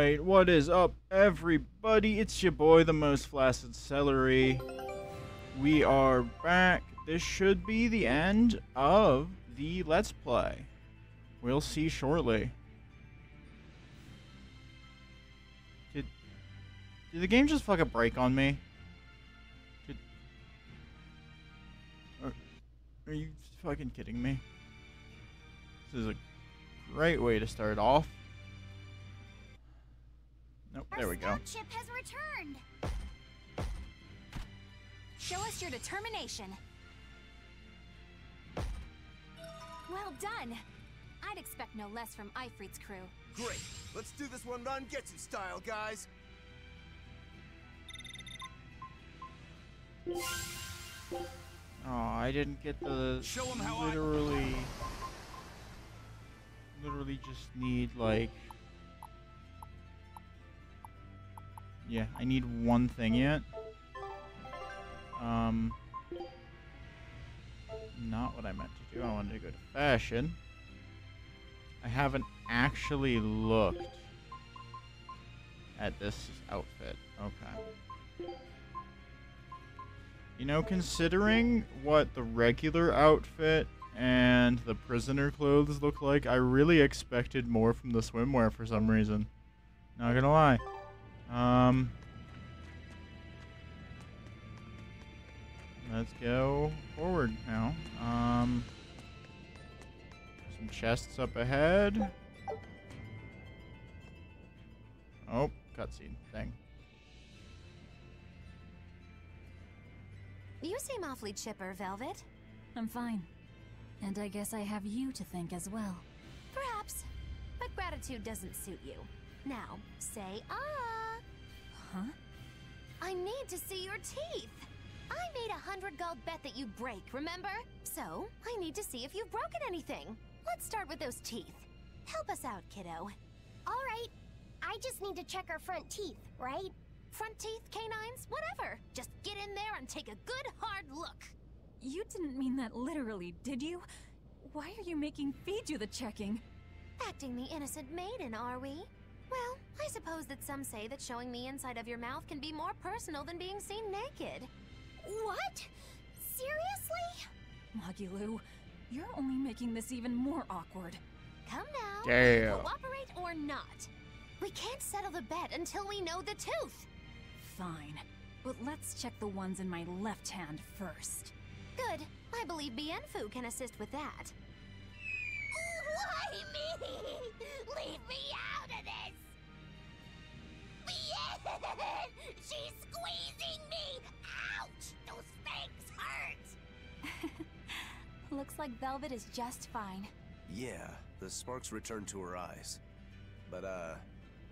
Alright, what is up, everybody? It's your boy, the most flaccid celery. We are back. This should be the end of the Let's Play. We'll see shortly. Did the game just fucking break on me? Are you fucking kidding me? This is a great way to start off. Nope, there we go. Our ship has returned. Show us your determination. Well done. I'd expect no less from Ifrit's crew. Great. Let's do this one run Getsu style, guys. Oh, I didn't get the Show 'em how literally just need like, yeah, I need one thing yet. Not what I meant to do. I wanted to go to fashion. I haven't actually looked at this outfit. Okay. You know, considering what the regular outfit and the prisoner clothes look like, I really expected more from the swimwear for some reason. Not gonna lie. Let's go forward now. Some chests up ahead. Oh, cutscene thing. You seem awfully chipper, Velvet. I'm fine. And I guess I have you to thank as well. Perhaps. But gratitude doesn't suit you. Now, say ah. Huh? I need to see your teeth. I made 100 gold bet that you'd break, remember? So, I need to see if you've broken anything. Let's start with those teeth. Help us out, kiddo. All right. I just need to check our front teeth, right? Front teeth, canines, whatever. Just get in there and take a good hard look. You didn't mean that literally, did you? Why are you making me do the checking? Acting the innocent maiden, are we? Well, I suppose that some say that showing the inside of your mouth can be more personal than being seen naked. What? Seriously? Magilou, you're only making this even more awkward. Come now. Damn. Cooperate or not. We can't settle the bet until we know the tooth. Fine. But let's check the ones in my left hand first. Good. I believe Bienfu can assist with that. Why me? Leave me out of this! Bien! She's squeezing me! Ouch! Those things hurt! Looks like Velvet is just fine. Yeah, the sparks returned to her eyes. But,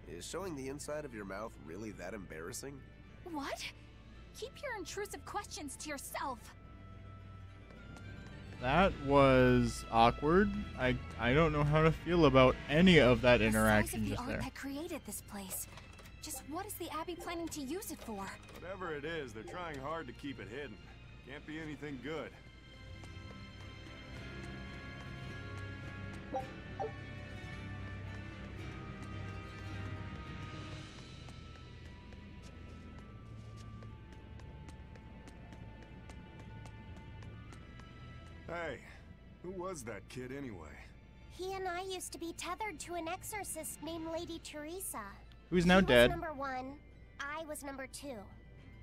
is showing the inside of your mouth really that embarrassing? What? Keep your intrusive questions to yourself. That was awkward. I don't know how to feel about any of that interaction The just art there. that created this place. Just what is the Abbey planning to use it for? Whatever it is, they're trying hard to keep it hidden. Can't be anything good. Hey, who was that kid anyway? He and I used to be tethered to an exorcist named Lady Teresa. Who's now He dead. was number 1. I was number 2.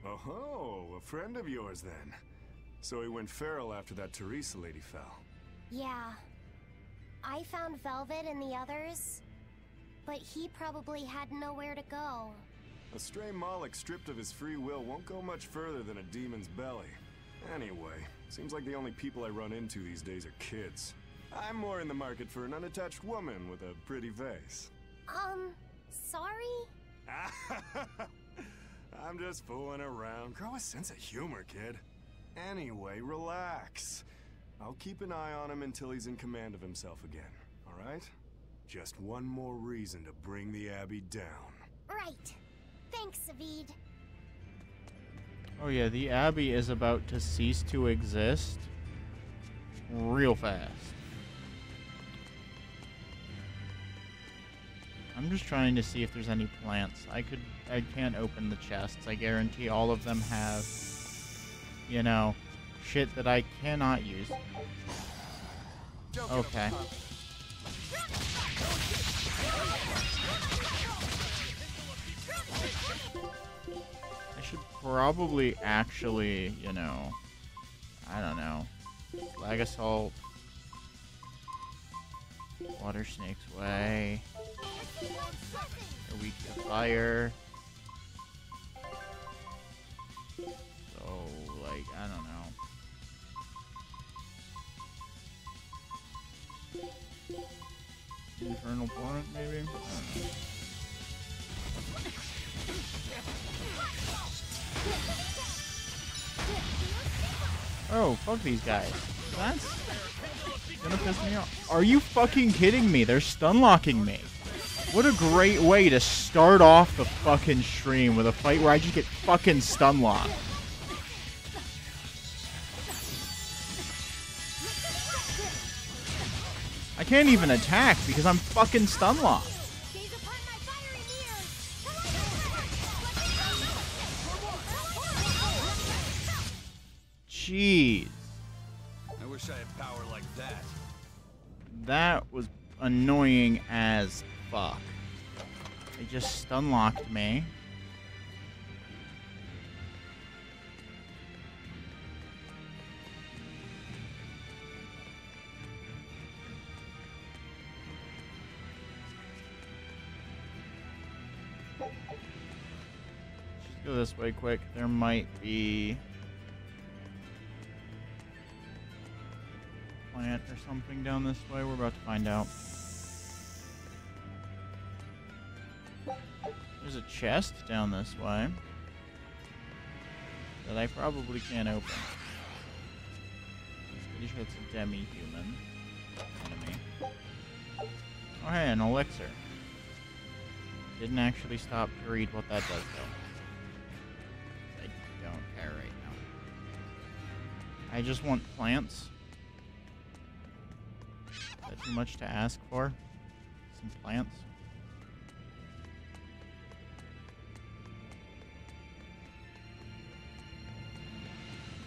Oh, a friend of yours then. So he went feral after that Teresa lady fell. Yeah. I found Velvet and the others, but he probably had nowhere to go. A stray Moloch stripped of his free will won't go much further than a demon's belly. Anyway, seems like the only people I run into these days are kids. I'm more in the market for an unattached woman with a pretty face. Sorry? I'm just fooling around. Grow a sense of humor, kid. Anyway, relax. I'll keep an eye on him until he's in command of himself again, alright? Just one more reason to bring the Abbey down. Right. Thanks, Savid. Oh yeah, the Abbey is about to cease to exist real fast. I'm just trying to see if there's any plants. I can't open the chests. I guarantee all of them have, you know, shit that I cannot use. Okay. I should probably actually, you know, I don't know. Slag assault. Water snakes way. They're weak to fire. So, like, I don't know. Infernal Torrent, maybe? I don't know. Oh, fuck these guys. That's gonna piss me off. Are you fucking kidding me? They're stun locking me. What a great way to start off the fucking stream with a fight where I just get fucking stun locked. I can't even attack because I'm fucking stun locked. Jeez. I wish I had power like that. That was annoying as fuck. They just stun locked me. Just go this way quick. There might be plant or something down this way. We're about to find out. There's a chest down this way that I probably can't open. Pretty sure it's a demi-human enemy. Oh hey, an elixir. Didn't actually stop to read what that does though. I don't care right now. I just want plants. Is that too much to ask for? Some plants?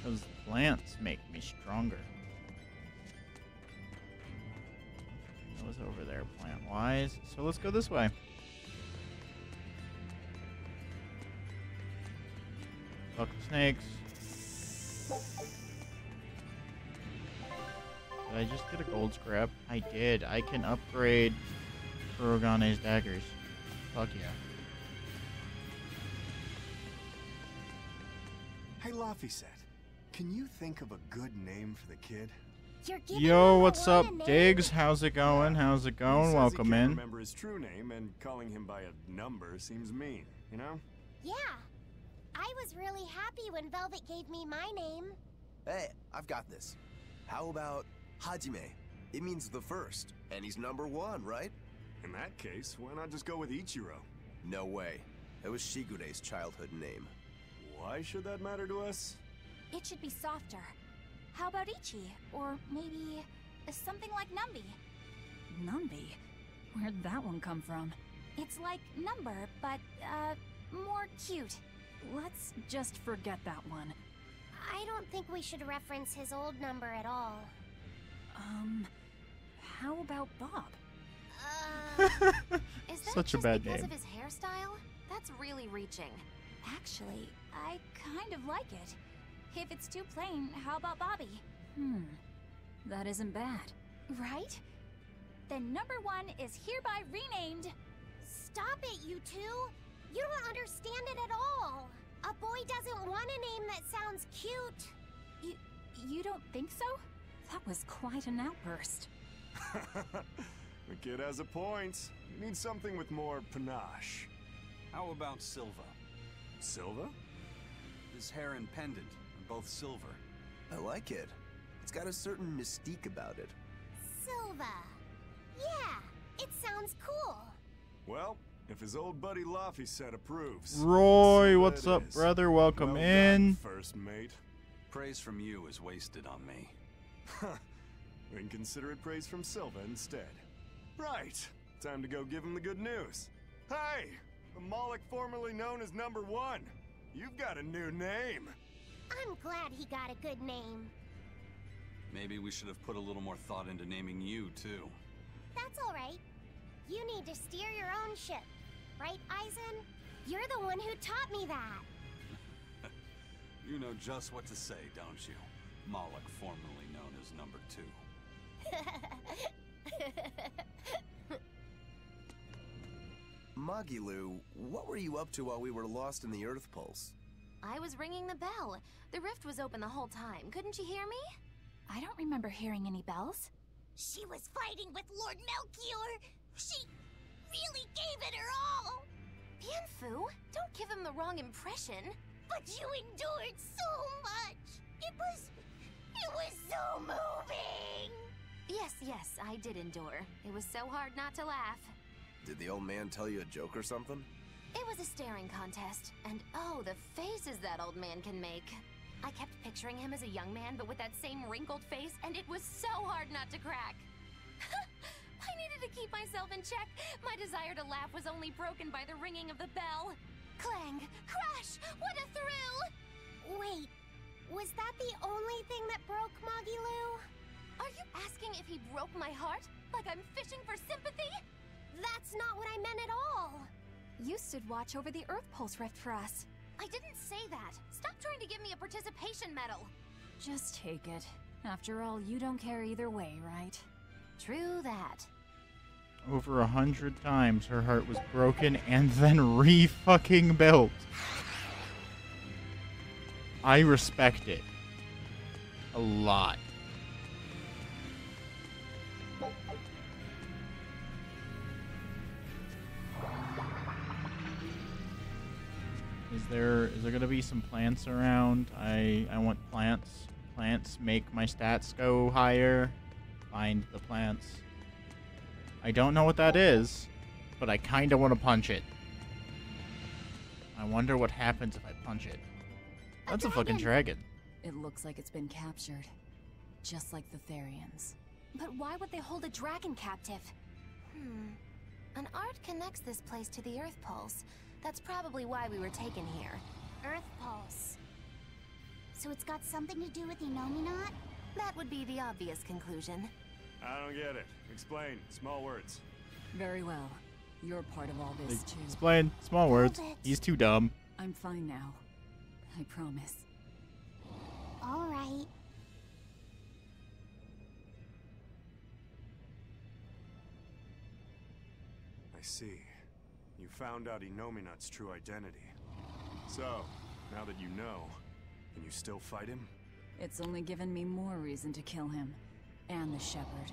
Those plants make me stronger. That was over there plant-wise. So let's go this way. Fuck the snakes. Did I just get a gold scrap? I did. I can upgrade Kurogane's daggers. Fuck yeah. Hey, Laphicet, can you think of a good name for the kid? You're giving Yo, him what's a up, name? Diggs? How's it going? How's it He going? says Welcome he can't in. remember his true name, and calling him by a number seems mean, you know? Yeah. I was really happy when Velvet gave me my name. Hey, I've got this. How about Hajime? It means the first, and he's #1, right? In that case, why not just go with Ichiro? No way. That was Shigure's childhood name. Why should that matter to us? It should be softer. How about Ichi? Or maybe something like Numby? Numby? Where'd that one come from? It's like Number, but, more cute. Let's just forget that one. I don't think we should reference his old number at all. How about Bob? Is that Such a just bad because name. of his hairstyle? That's really reaching. Actually, I kind of like it. If it's too plain, how about Bobby? That isn't bad. Right? Then #1 is hereby renamed. Stop it, you two! You don't understand it at all! A boy doesn't want a name that sounds cute! You don't think so? That was quite an outburst. The kid has a point. You need something with more panache. How about Silva? Silva? His hair and pendant are both silver. I like it. It's got a certain mystique about it. Silva! Yeah, it sounds cool! Well, if his old buddy Laphicet approves. Roy, Silva what's it up, is. brother? Welcome Well in. done, first mate. Praise from you is wasted on me. Then consider it praise from Silva instead. Right. Time to go give him the good news. Hey! The Moloch formerly known as Number 1. You've got a new name. I'm glad he got a good name. Maybe we should have put a little more thought into naming you, too. That's all right. You need to steer your own ship. Right, Eisen? You're the one who taught me that. You know just what to say, don't you? Moloch, formerly known as Number 2. Magilu, what were you up to while we were lost in the Earth Pulse? I was ringing the bell. The rift was open the whole time. Couldn't you hear me? I don't remember hearing any bells. She was fighting with Lord Melchior. She really gave it her all. Bienfu, don't give him the wrong impression. But you endured so much. It was so moving. Yes, I did endure. It was so hard not to laugh. Did the old man tell you a joke or something? It was a staring contest, and oh, the faces that old man can make. I kept picturing him as a young man, but with that same wrinkled face, and it was so hard not to crack. I needed to keep myself in check. My desire to laugh was only broken by the ringing of the bell. Clang! Crash! What a thrill! Wait, was that the only thing that broke Magilu? Are you asking if he broke my heart? Like I'm fishing for sympathy? That's not what I meant at all. You stood watch over the Earth Pulse rift for us. I didn't say that. Stop trying to give me a participation medal. Just take it. After all, you don't care either way, right? True that. Over 100 times her heart was broken and then re-fucking built. I respect it. A lot. Is there gonna be some plants around? I want plants. Plants make my stats go higher. Find the plants. I don't know what that is, but I kinda want to punch it. I wonder what happens if I punch it. That's a fucking dragon. It looks like it's been captured. Just like the Therians. But why would they hold a dragon captive? An art connects this place to the Earth Pulse. That's probably why we were taken here. Earth Pulse. So it's got something to do with Inominat? That would be the obvious conclusion. I don't get it. Explain. Small words. Very well. You're part of all this, too. Explain. Small words. Velvet. He's too dumb. I'm fine now. I promise. All right. I see. You found out Inominat's true identity. So, now that you know, can you still fight him? It's only given me more reason to kill him. And the shepherd.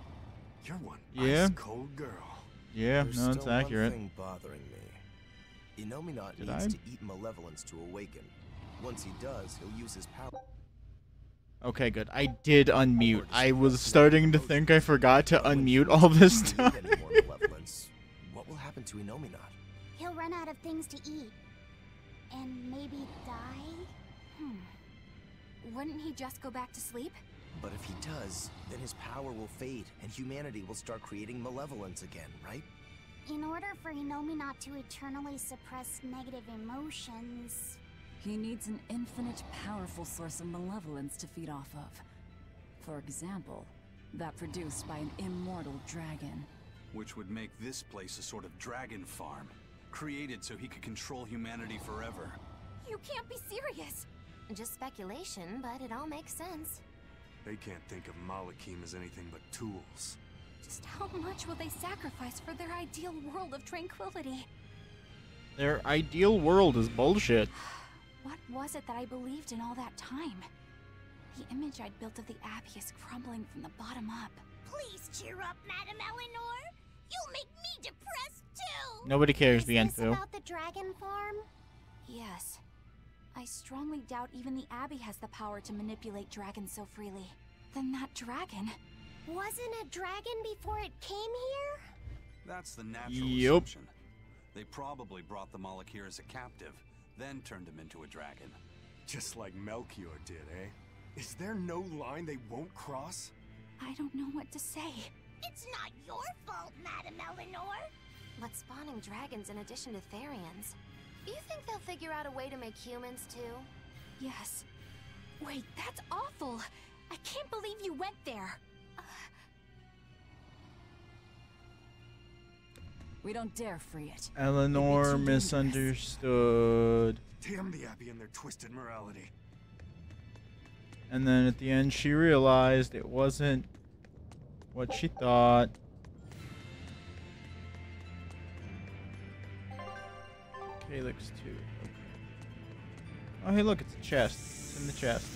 You're one Yeah. ice-cold girl. Yeah, There's no, that's still accurate. one thing bothering me. Inominat Did needs I? to eat malevolence to awaken. Once he does, he'll use his power. Okay, good. I did unmute. I was starting to think I forgot to unmute all this If he time. doesn't need any more malevolence, what will happen to Inominat? He'll run out of things to eat. And maybe die? Wouldn't he just go back to sleep? But if he does, then his power will fade, and humanity will start creating malevolence again, right? In order for Inominat to eternally suppress negative emotions... He needs an infinite, powerful source of malevolence to feed off of. For example, that produced by an immortal dragon. Which would make this place a sort of dragon farm. Created so he could control humanity forever. You can't be serious. Just speculation, but it all makes sense. They can't think of Malakim as anything but tools. Just how much will they sacrifice for their ideal world of tranquility? Their ideal world is bullshit. What was it that I believed in all that time? The image I'd built of the Abbey is crumbling from the bottom up. Please cheer up, Madame Eleanor. You'll make me depressed, too. Nobody cares, Is this Bienfu. about the dragon farm? Yes. I strongly doubt even the Abbey has the power to manipulate dragons so freely. Then that dragon... Wasn't a dragon before it came here? That's the natural Yup. assumption. They probably brought the Moloch here as a captive, then turned him into a dragon. Just like Melchior did, eh? Is there no line they won't cross? I don't know what to say. It's not your fault, Madam Eleanor. What's spawning dragons in addition to Therians? You think they'll figure out a way to make humans too? Yes. Wait, that's awful. I can't believe you went there. We don't dare free it. Eleanor misunderstood. Damn the Abbey and their twisted morality. And then at the end, she realized it wasn't what she thought. Calyx 2. Okay. Oh, hey, look, it's a chest. It's in the chest.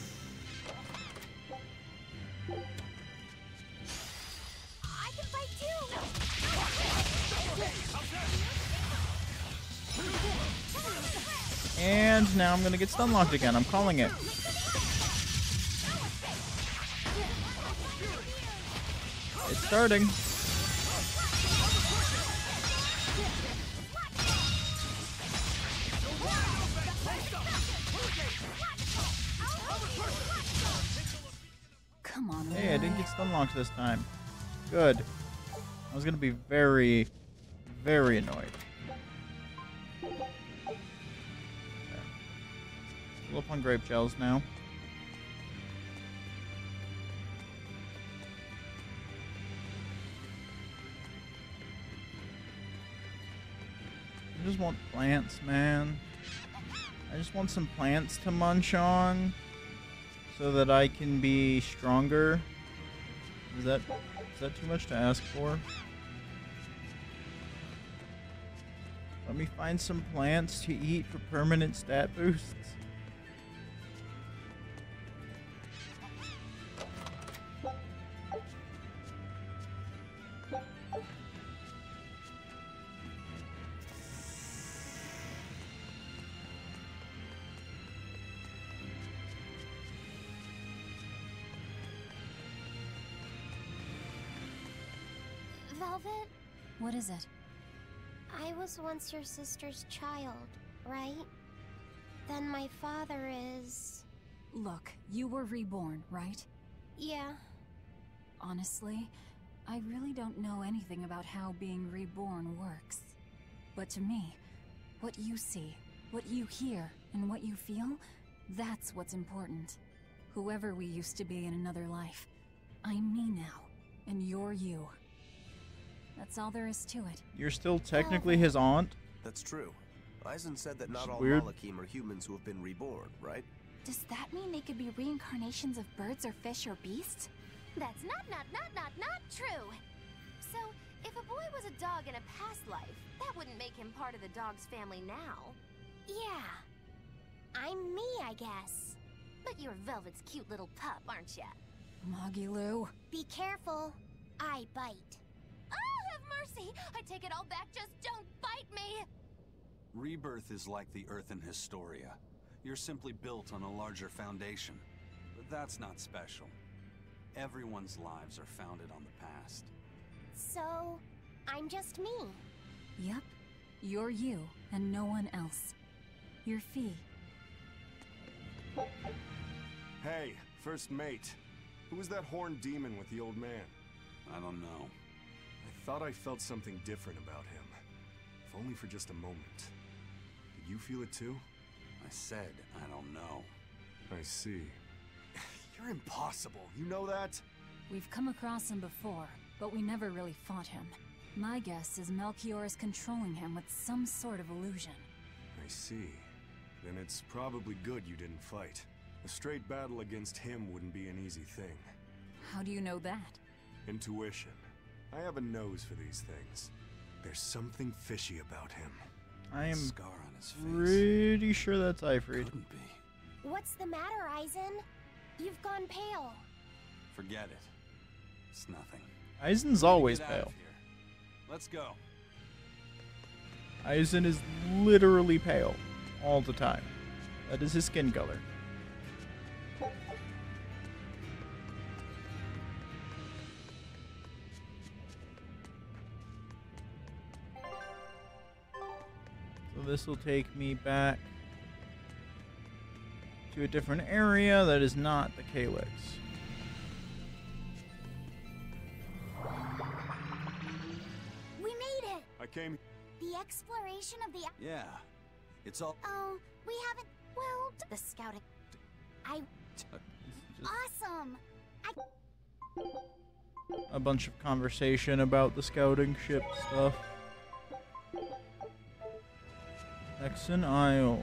I can fight too. And now I'm gonna get stun locked again. I'm calling it. It's starting. Come on. Hey, I didn't get stun locked this time. Good. I was gonna be very, very annoyed. Okay. Pull up on grape gels now. I just want plants, man. I just want some plants to munch on so that I can be stronger. Is that too much to ask for? Let me find some plants to eat for permanent stat boosts. Velvet, What is it? I was once your sister's child, right? Then my father is... Look, you were reborn, right? Yeah. Honestly, I really don't know anything about how being reborn works. But to me, what you see, what you hear, and what you feel, that's what's important. Whoever we used to be in another life, I'm me now, and you're you. That's all there is to it. You're still technically his aunt? That's true. Eisen said that not all Weird. Malakim are humans who have been reborn, right? Does that mean they could be reincarnations of birds or fish or beasts? That's not true. So, if a boy was a dog in a past life, that wouldn't make him part of the dog's family now. Yeah. I'm me, I guess. But you're Velvet's cute little pup, aren't ya? Moggy Be careful. I bite. Oh, have mercy! I take it all back, just don't bite me! Rebirth is like the Earth in Historia. You're simply built on a larger foundation. But that's not special. Everyone's lives are founded on the past. So, I'm just me. Yep. You're you, and no one else. You're Fee. Hey, first mate. Who was that horned demon with the old man? I don't know. I thought I felt something different about him. If only for just a moment. Did you feel it too? I said I don't know. I see. You're impossible, you know that? We've come across him before, but we never really fought him. My guess is Melchior is controlling him with some sort of illusion. I see. Then it's probably good you didn't fight. A straight battle against him wouldn't be an easy thing. How do you know that? Intuition. I have a nose for these things. There's something fishy about him. I am Scar on his face. pretty sure that's Ifrid. Couldn't be. What's the matter, Eisen? You've gone pale. Forget it. It's nothing. Eisen's always Get out of pale. here. Let's go. Eisen is literally pale all the time. That is his skin color. So this will take me back to a different area that is not the Calyx. came... The exploration of the... Yeah. It's all... Oh, we haven't... Well, the scouting... Awesome! A bunch of conversation about the scouting ship stuff. Texan Isle.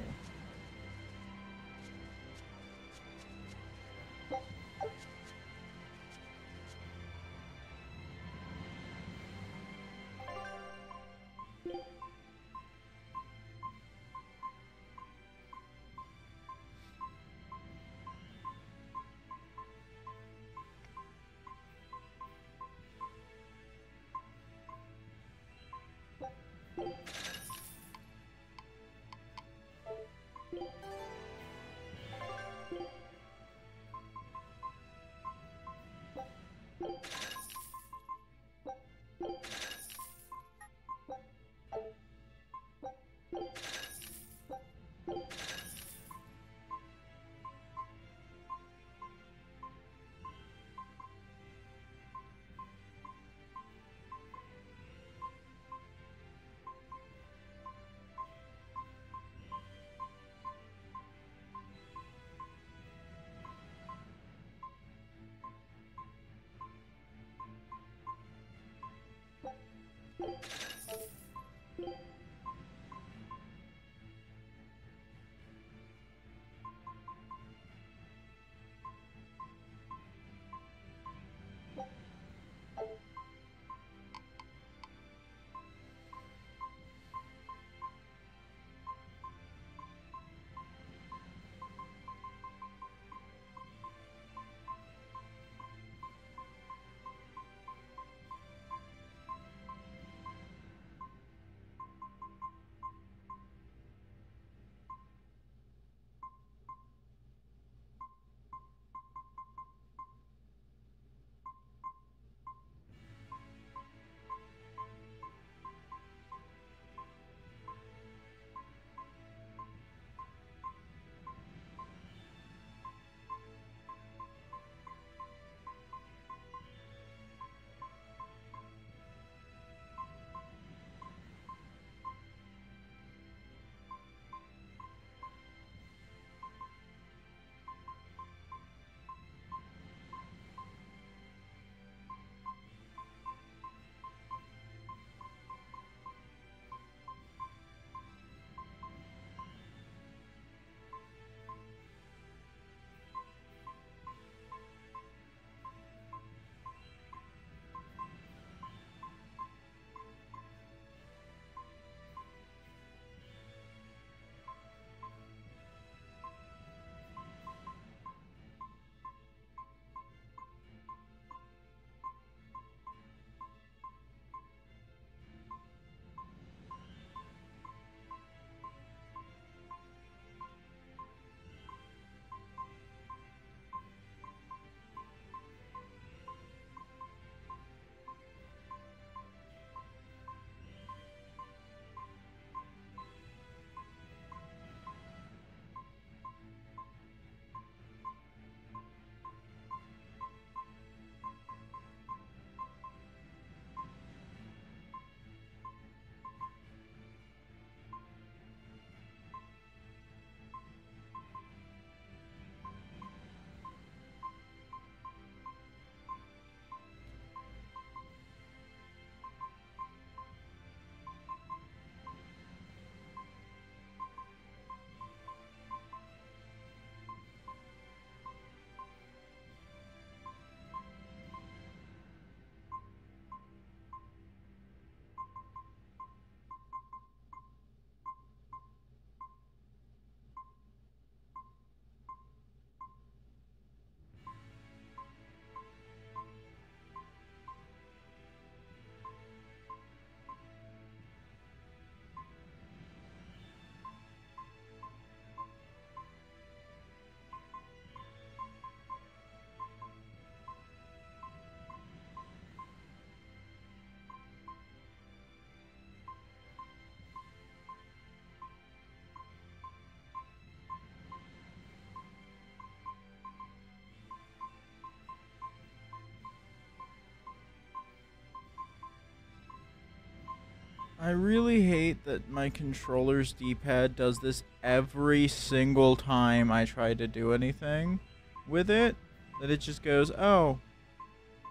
I really hate that my controller's D-pad does this every single time I try to do anything with it. That it just goes, oh,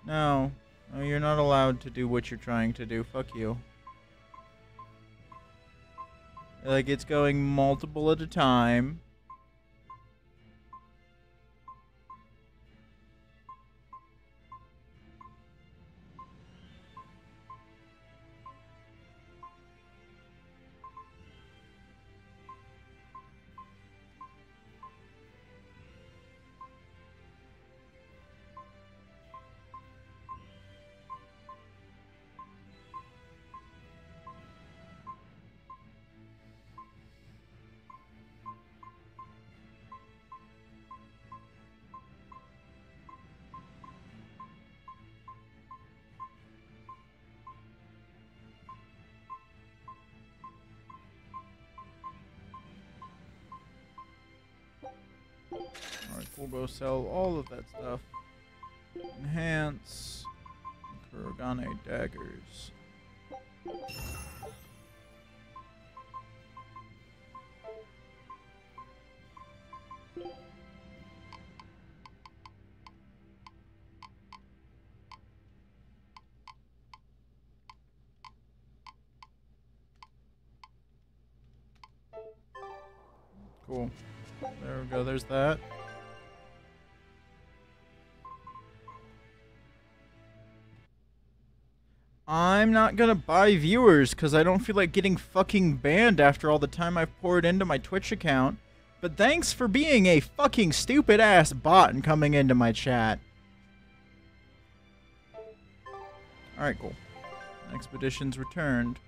no, you're not allowed to do what you're trying to do. Fuck you. Like, it's going multiple at a time. Alright, we'll go sell all of that stuff. Enhance. Kurogane daggers. Cool. There we go, there's that. I'm not gonna buy viewers because I don't feel like getting fucking banned after all the time I've poured into my Twitch account. But thanks for being a fucking stupid ass bot and coming into my chat. Alright, cool. Expeditions returned.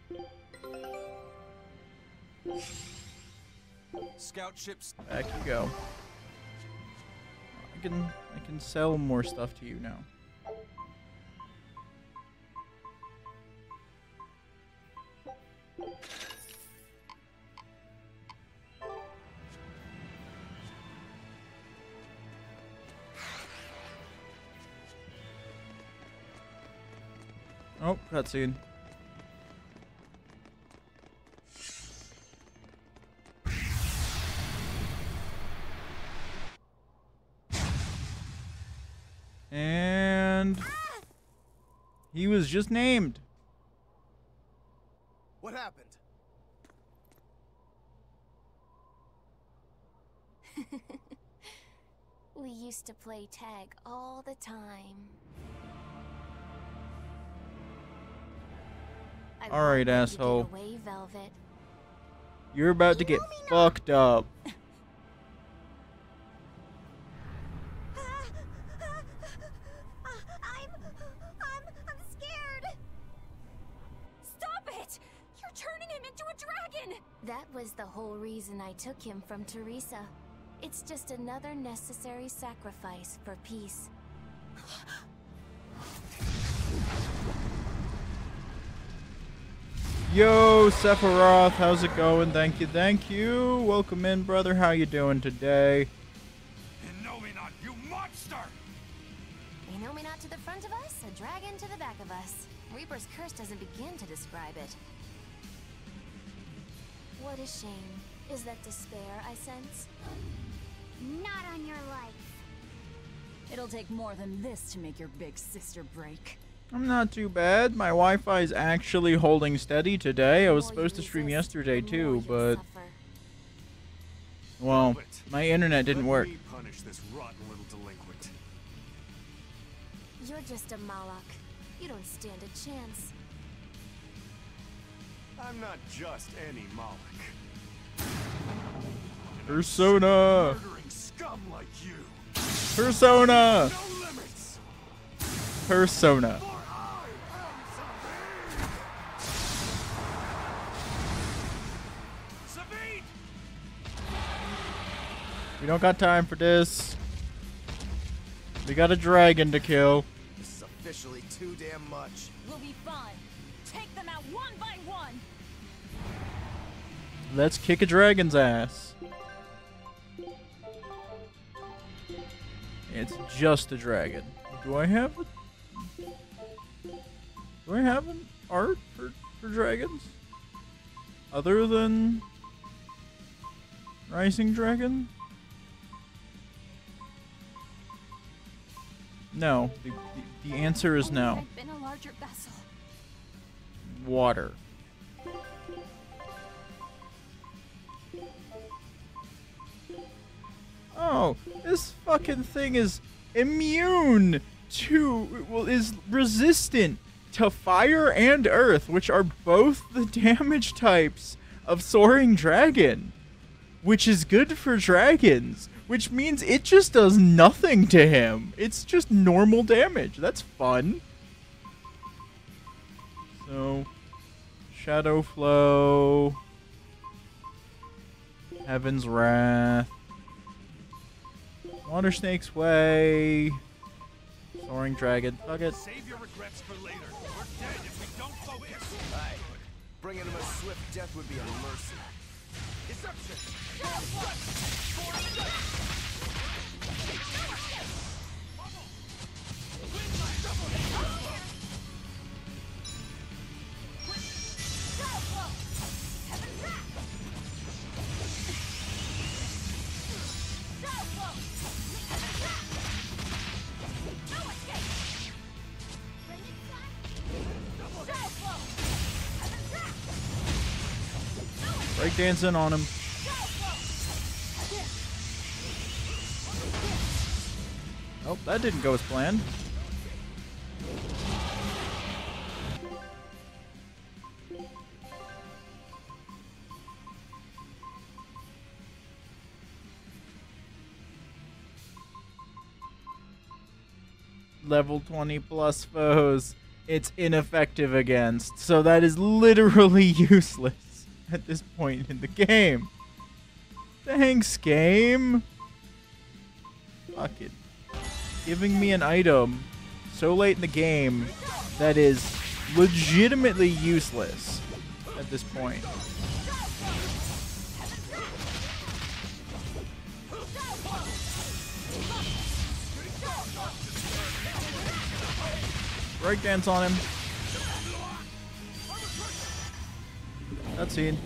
Scout ships. Back you go. I can sell more stuff to you now. Oh, cutscene. And he was just named. What happened? We used to play tag all the time. All right, asshole. Get away, Velvet. You're about to get fucked up. I'm scared. Stop it! You're turning him into a dragon. That was the whole reason I took him from Teresa. It's just another necessary sacrifice for peace. Yo, Sephiroth, how's it going? Thank you, thank you. Welcome in, brother. How you doing today? You know me not, you monster! You know me not to the front of us, a dragon to the back of us. Reaper's curse doesn't begin to describe it. What a shame. Is that despair I sense? Not on your life. It'll take more than this to make your big sister break. I'm not too bad. My Wi-Fi's actually holding steady today. I was supposed to stream yesterday too, but well, my internet didn't work. Let me punish this rotten little delinquent. You're just a Malak. You don't stand a chance. I'm not just any Moloch. Persona! Murdering scum like you. Persona! No limits. Persona. For I am Savine. We don't got time for this. We got a dragon to kill. This is officially too damn much. We'll be fine. Take them out one by one. Let's kick a dragon's ass. It's just a dragon. Do I have an art for dragons? other than Rising Dragon? No. The answer is no. I've been a larger vessel. Water. Oh, this fucking thing is immune to, well, is resistant to fire and earth, which are both the damage types of Soaring Dragon, which is good for dragons, which means it just does nothing to him. It's just normal damage. That's fun. So, Shadow Flow, Heaven's Wrath, Water Snake's Way, Soaring Dragon. Fuck it. Save your regrets for later. We're dead if we don't focus. Aye. Bringing him a swift death would be a mercy. Deception. Breakdancing on him. Oh, that didn't go as planned. Level 20 plus foes. It's ineffective against. So that is literally useless at this point in the game. Thanks, game. Fuck it. Giving me an item so late in the game that is legitimately useless at this point. Breakdance on him. Cutscene.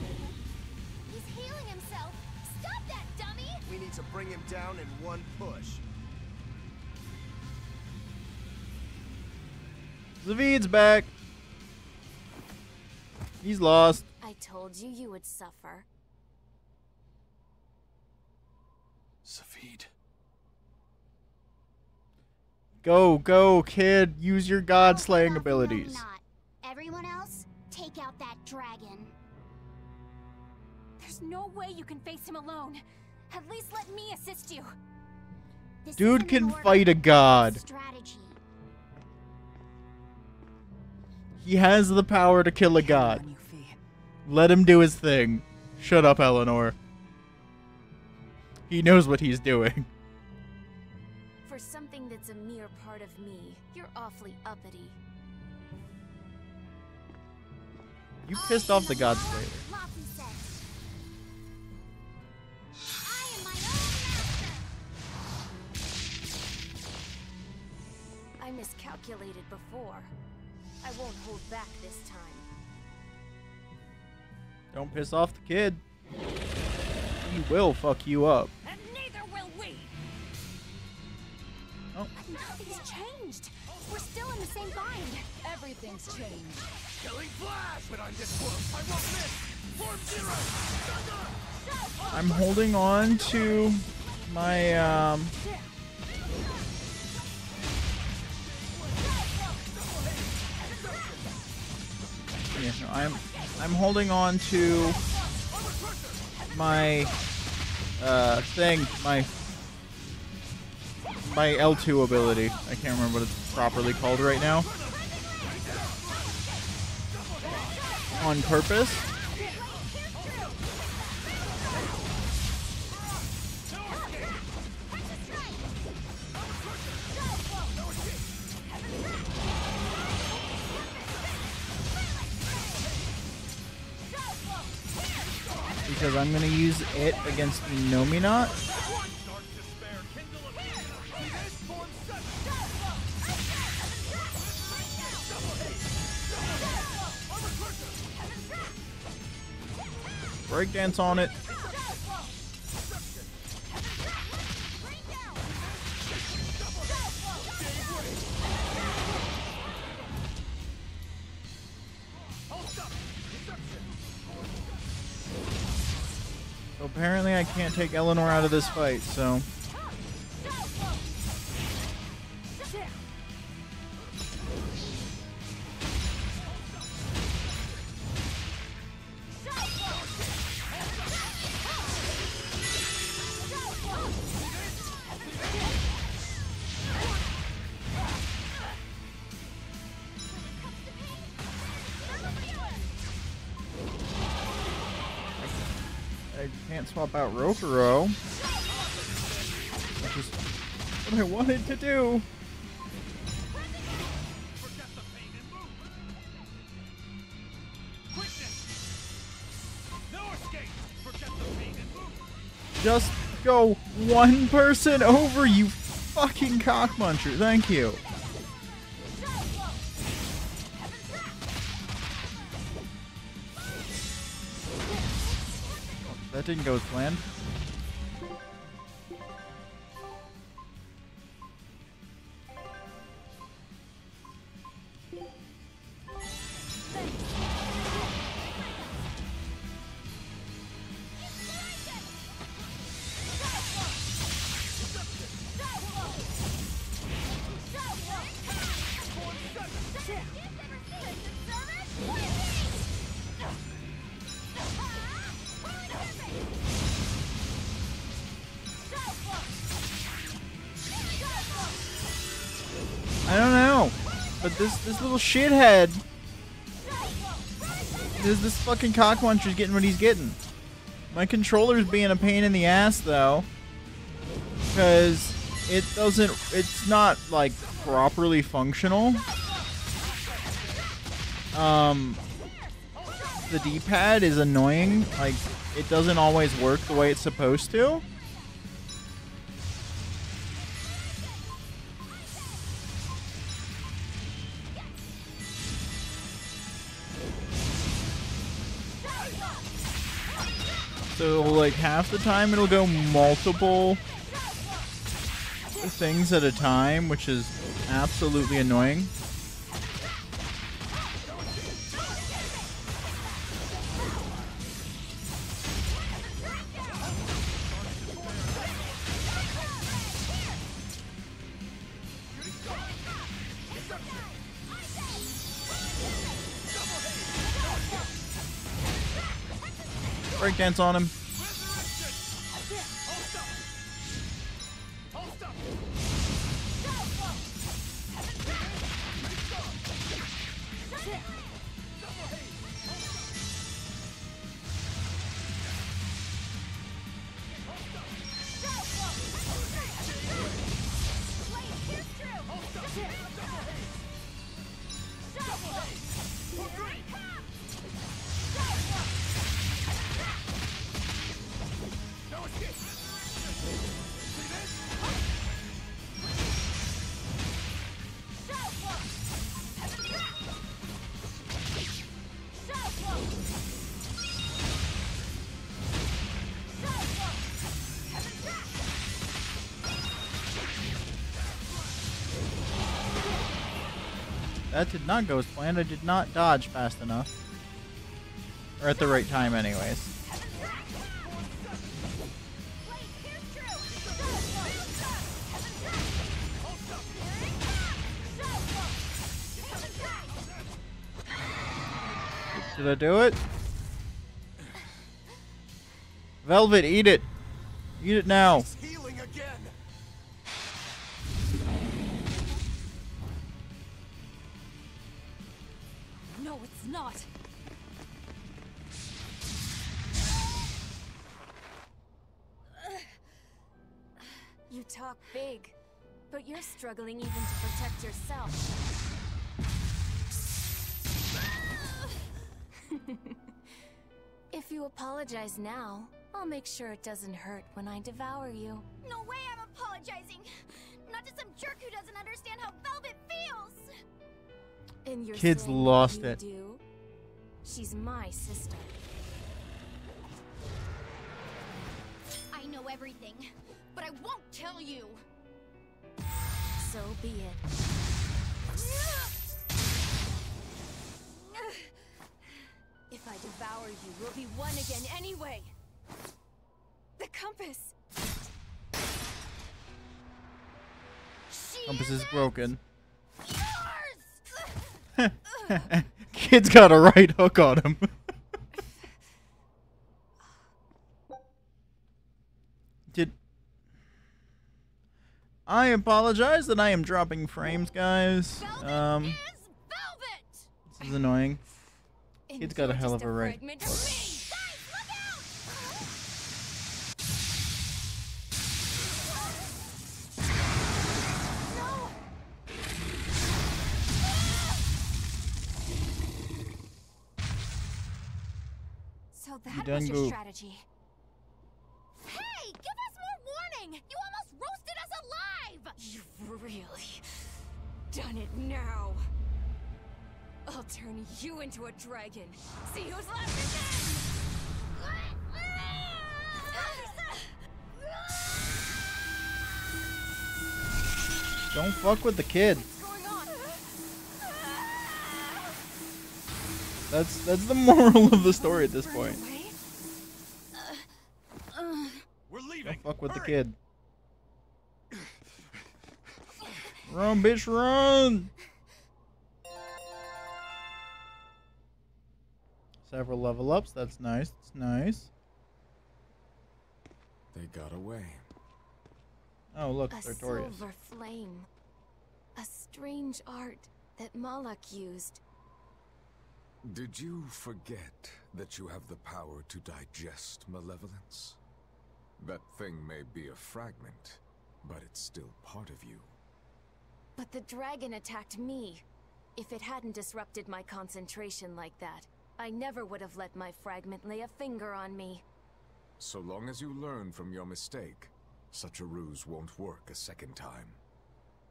He's healing himself. Stop that, dummy! We need to bring him down in one push. Zavid's back. He's lost. I told you you would suffer. Zavid. Go, go, kid. Use your god slaying Not. abilities. Everyone else, take out that dragon. There's no way you can face him alone. At least let me assist you. This Dude isn't can an order, fight a god. strategy. He has the power to kill a god. Let him do his thing. Shut up, Eleanor. He knows what he's doing. For something that's a mere part of me, you're awfully uppity. You pissed off the god slayer. Lofty says, I am my own master. I miscalculated before. I won't hold back this time. Don't piss off the kid. He will fuck you up. And neither will we. Oh. But nothing's changed. We're still in the same bind. Everything's changed. Killing Flash! But I'm this close. I won't miss! Form Zero! I'm holding on to my yeah, no, I'm holding on to my thing, my L2 ability. I can't remember what it's properly called right now. On purpose. Because I'm gonna use it against Nominat. Breakdance on it. So apparently I can't take Eleanor out of this fight, so... I can't swap out Rokuro, which is what I wanted to do. Just go one person over, you fucking cockmuncher. Thank you. That didn't go as planned. I don't know, but this little shithead, this fucking cockmuncher's getting what he's getting. My controller's being a pain in the ass though, because it's not like properly functional. The D-pad is annoying, like it doesn't always work the way it's supposed to. So, like, half the time it'll go multiple things at a time, which is absolutely annoying. Breakdance on him. That did not go as planned. I did not dodge fast enough. Or at the right time anyways. Did I do it? Velvet, eat it. Eat it now. It's healing again. No, it's not. You talk big, but you're struggling even to protect yourself. If you apologize now, I'll make sure it doesn't hurt when I devour you. No way I'm apologizing! Not to some jerk who doesn't understand how Velvet feels! And you're Kids saying lost you it. Do? She's my sister. everything, but I won't tell you. So be it. If I devour you, we'll be one again anyway. The compass. Compass is broken. Yours! Kid's got a right hook on him. I apologize that I am dropping frames, guys. Velvet is velvet! This is annoying. And Kid's got a you're hell just of a right. fragment of me. Guys, look out! So that done was your go. strategy. Hey, give us more warning! You almost roasted us alive! You've really done it now. I'll turn you into a dragon. See who's left Don't fuck with the kid. What's going on? That's the moral of the story at this point. We're leaving. Don't fuck with the Hurry. kid. Run, bitch, run! Several level ups. That's nice. That's nice. They got away. Oh, look, A Sartorius. silver flame. A strange art that Malak used. Did you forget that you have the power to digest malevolence? That thing may be a fragment, but it's still part of you. But the dragon attacked me. If it hadn't disrupted my concentration like that, I never would have let my fragment lay a finger on me. So long as you learn from your mistake, such a ruse won't work a second time.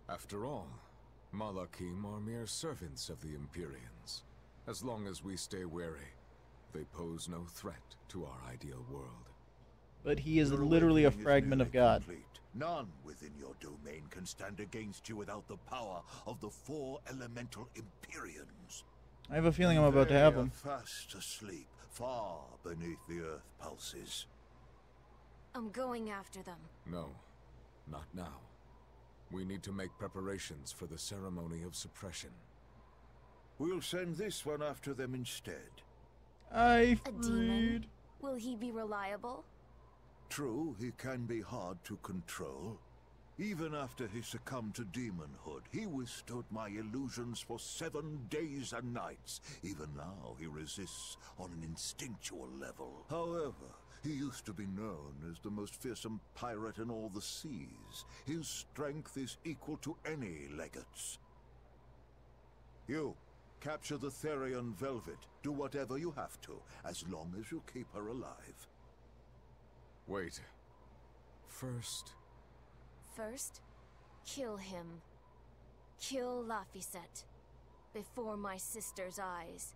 After all, Malakim are mere servants of the Empyreans. As long as we stay wary, they pose no threat to our ideal world. But he is Your literally a awakening is fragment of nearly God. complete. None within your domain can stand against you without the power of the 4 elemental Empyreans. I have a feeling I'm about to have They him. are fast asleep, far beneath the earth pulses. I'm going after them. No, not now. We need to make preparations for the ceremony of suppression. We'll send this one after them instead. I A demon? freed. Will he be reliable? True, he can be hard to control. Even after he succumbed to demonhood, he withstood my illusions for 7 days and nights. Even now, he resists on an instinctual level. However, he used to be known as the most fearsome pirate in all the seas. His strength is equal to any legate's. You, capture the Therian Velvet. Do whatever you have to, as long as you keep her alive. Wait. First, First, kill him. Kill Laphicet. Before my sister's eyes.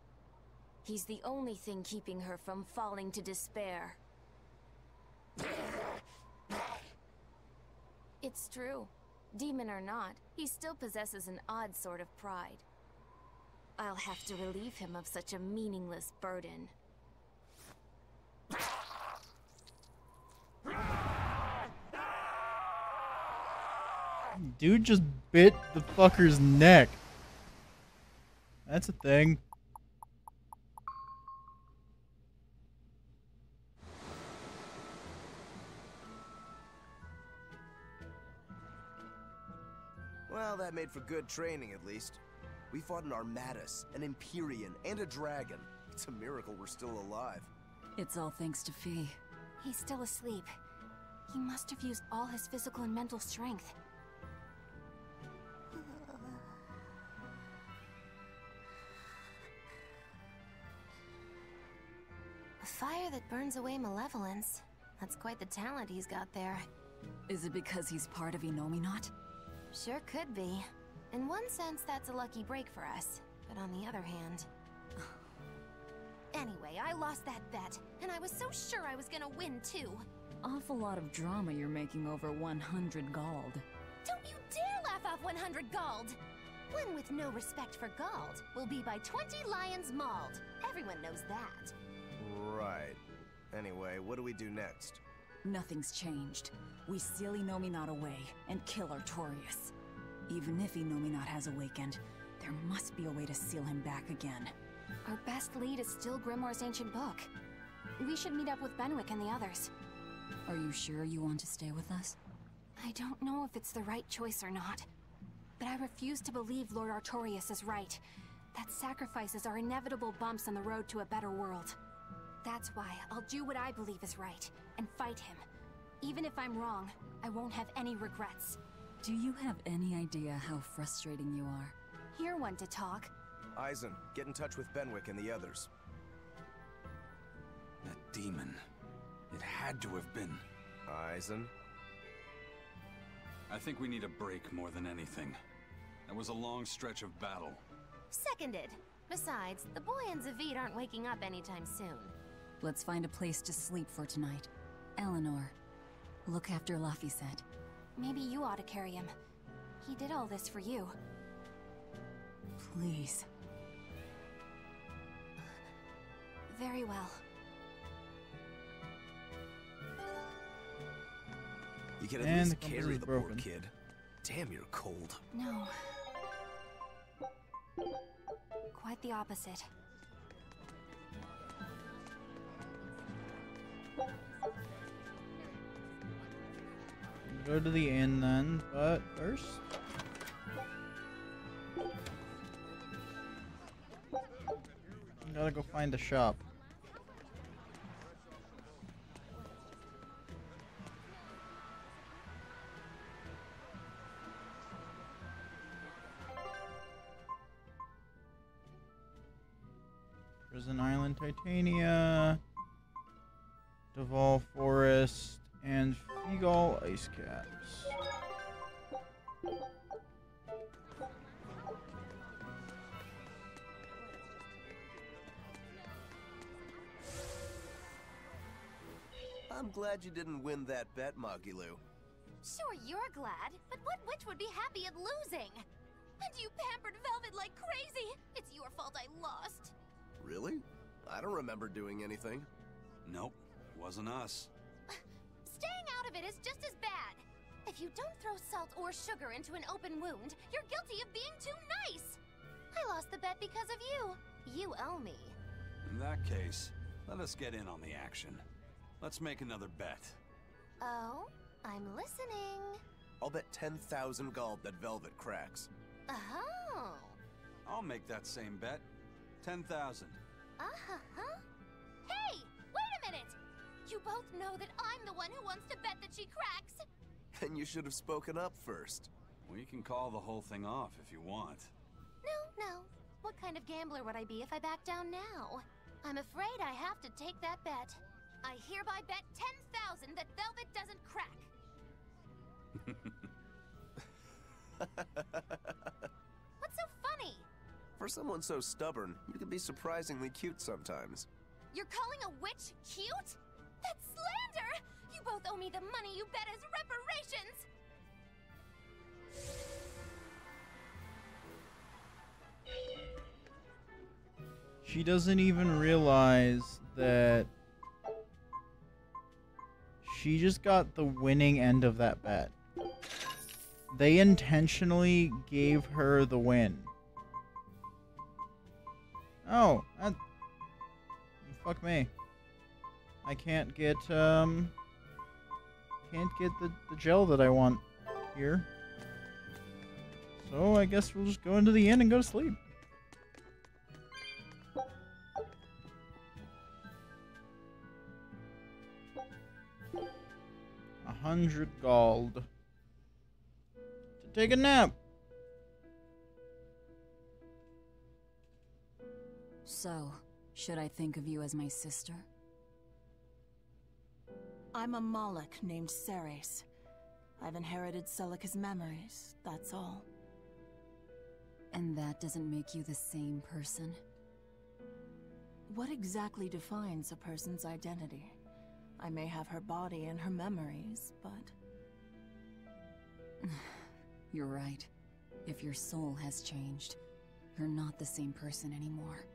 He's the only thing keeping her from falling to despair. It's true. Demon or not, he still possesses an odd sort of pride. I'll have to relieve him of such a meaningless burden. Dude just bit the fucker's neck. That's a thing. Well, that made for good training, at least. We fought an Armatus, an Empyrean, and a dragon. It's a miracle we're still alive. It's all thanks to Fee. He's still asleep. He must have used all his physical and mental strength. A fire that burns away malevolence. That's quite the talent he's got there. Is it because he's part of Inominat? Sure could be. In one sense, that's a lucky break for us. But on the other hand... Anyway, I lost that bet, and I was so sure I was gonna win, too. awful lot of drama you're making over 100 gold. Don't you dare laugh off 100 gold! One with no respect for gold will be by 20 lions mauled. Everyone knows that. Right. Anyway, what do we do next? Nothing's changed. We seal Inominat away and kill Artorias. Even if Inominat has awakened, there must be a way to seal him back again. Our best lead is still Grimoire's ancient book. We should meet up with Benwick and the others. Are you sure you want to stay with us? I don't know if it's the right choice or not, but I refuse to believe Lord Artorias is right. That sacrifices are inevitable bumps on the road to a better world. That's why I'll do what I believe is right, and fight him. Even if I'm wrong, I won't have any regrets. Do you have any idea how frustrating you are? You're one to talk. Eisen, get in touch with Benwick and the others. That demon. It had to have been. Eisen? I think we need a break more than anything. That was a long stretch of battle. Seconded. Besides, the boy and Zavid aren't waking up anytime soon. Let's find a place to sleep for tonight. Eleanor, look after Laphicet. Maybe you ought to carry him. He did all this for you. Please. Very well. You can at And least the compass carry is the poor broken. kid. Damn, you're cold. No. Quite the opposite. Go to the inn then, but first... gotta go find the shop. Prison Island Titania, Duval Forest, and Fegal Ice Caps. I'm glad you didn't win that bet, Magilou. Sure, you're glad, but what witch would be happy at losing? And you pampered Velvet like crazy! It's your fault I lost! Really? I don't remember doing anything. Nope, wasn't us. Staying out of it is just as bad! If you don't throw salt or sugar into an open wound, you're guilty of being too nice! I lost the bet because of you. You owe me. In that case, let us get in on the action. Let's make another bet. Oh? I'm listening. I'll bet 10,000 gold that Velvet cracks. Oh. I'll make that same bet. 10,000. Uh-huh. Hey! Wait a minute! You both know that I'm the one who wants to bet that she cracks! Then you should have spoken up first. We can call the whole thing off if you want. No. What kind of gambler would I be if I back down now? I'm afraid I have to take that bet. I hereby bet 10,000 that Velvet doesn't crack. What's so funny? For someone so stubborn, you can be surprisingly cute sometimes. You're calling a witch cute? That's slander! You both owe me the money you bet as reparations! She doesn't even realize that she just got the winning end of that bet. They intentionally gave her the win. Oh, fuck me. I can't get the gel that I want here. So I guess we'll just go into the inn and go to sleep. $100 gold to take a nap. So, should I think of you as my sister? I'm a Moloch named Ceres. I've inherited Celica's memories, that's all. And that doesn't make you the same person? What exactly defines a person's identity? I may have her body and her memories, but... You're right. If your soul has changed, you're not the same person anymore.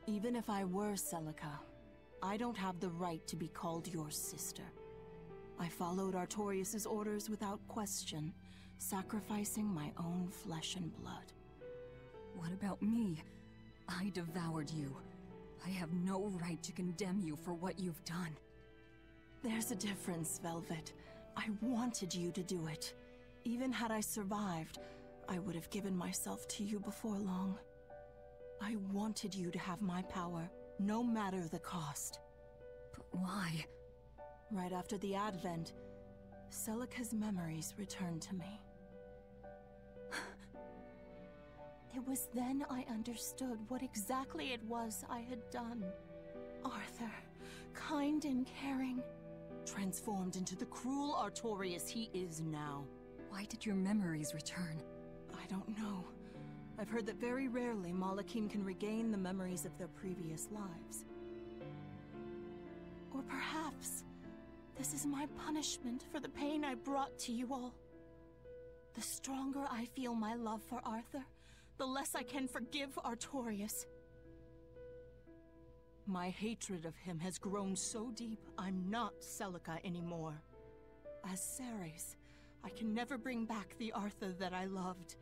Even if I were Celica, I don't have the right to be called your sister. I followed Artorius' orders without question, sacrificing my own flesh and blood. What about me? I devoured you. I have no right to condemn you for what you've done. There's a difference, Velvet. I wanted you to do it. Even had I survived, I would have given myself to you before long. I wanted you to have my power, no matter the cost. But why? Right after the Advent, Celica's memories returned to me. It was then I understood what exactly it was I had done. Arthur, kind and caring, transformed into the cruel Artorius he is now. Why did your memories return? I don't know. I've heard that very rarely Malakim can regain the memories of their previous lives. Or perhaps this is my punishment for the pain I brought to you all. The stronger I feel my love for Arthur, the less I can forgive Artorius. My hatred of him has grown so deep, I'm not Celica anymore. As Ceres, I can never bring back the Arthur that I loved.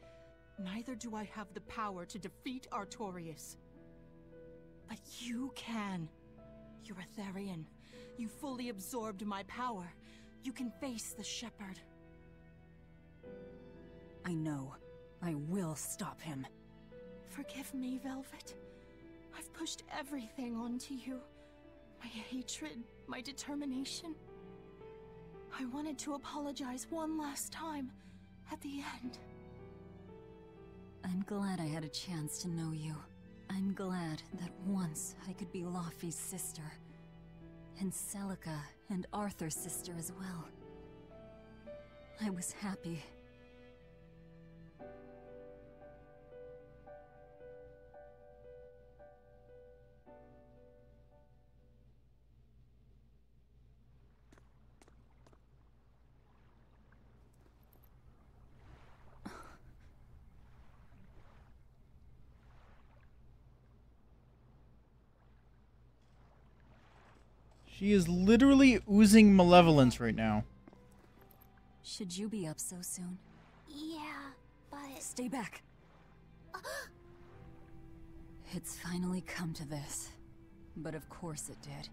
Neither do I have the power to defeat Artorius. But you can. You're a Therian. You fully absorbed my power. You can face the Shepherd. I know. I will stop him. Forgive me, Velvet. I've pushed everything onto you. My hatred, my determination. I wanted to apologize one last time, at the end. I'm glad I had a chance to know you. I'm glad that once I could be Laufey's sister. And Celica and Arthur's sister as well. I was happy. She is literally oozing malevolence right now. Should you be up so soon? Yeah, but... Stay back. It's finally come to this. But of course it did.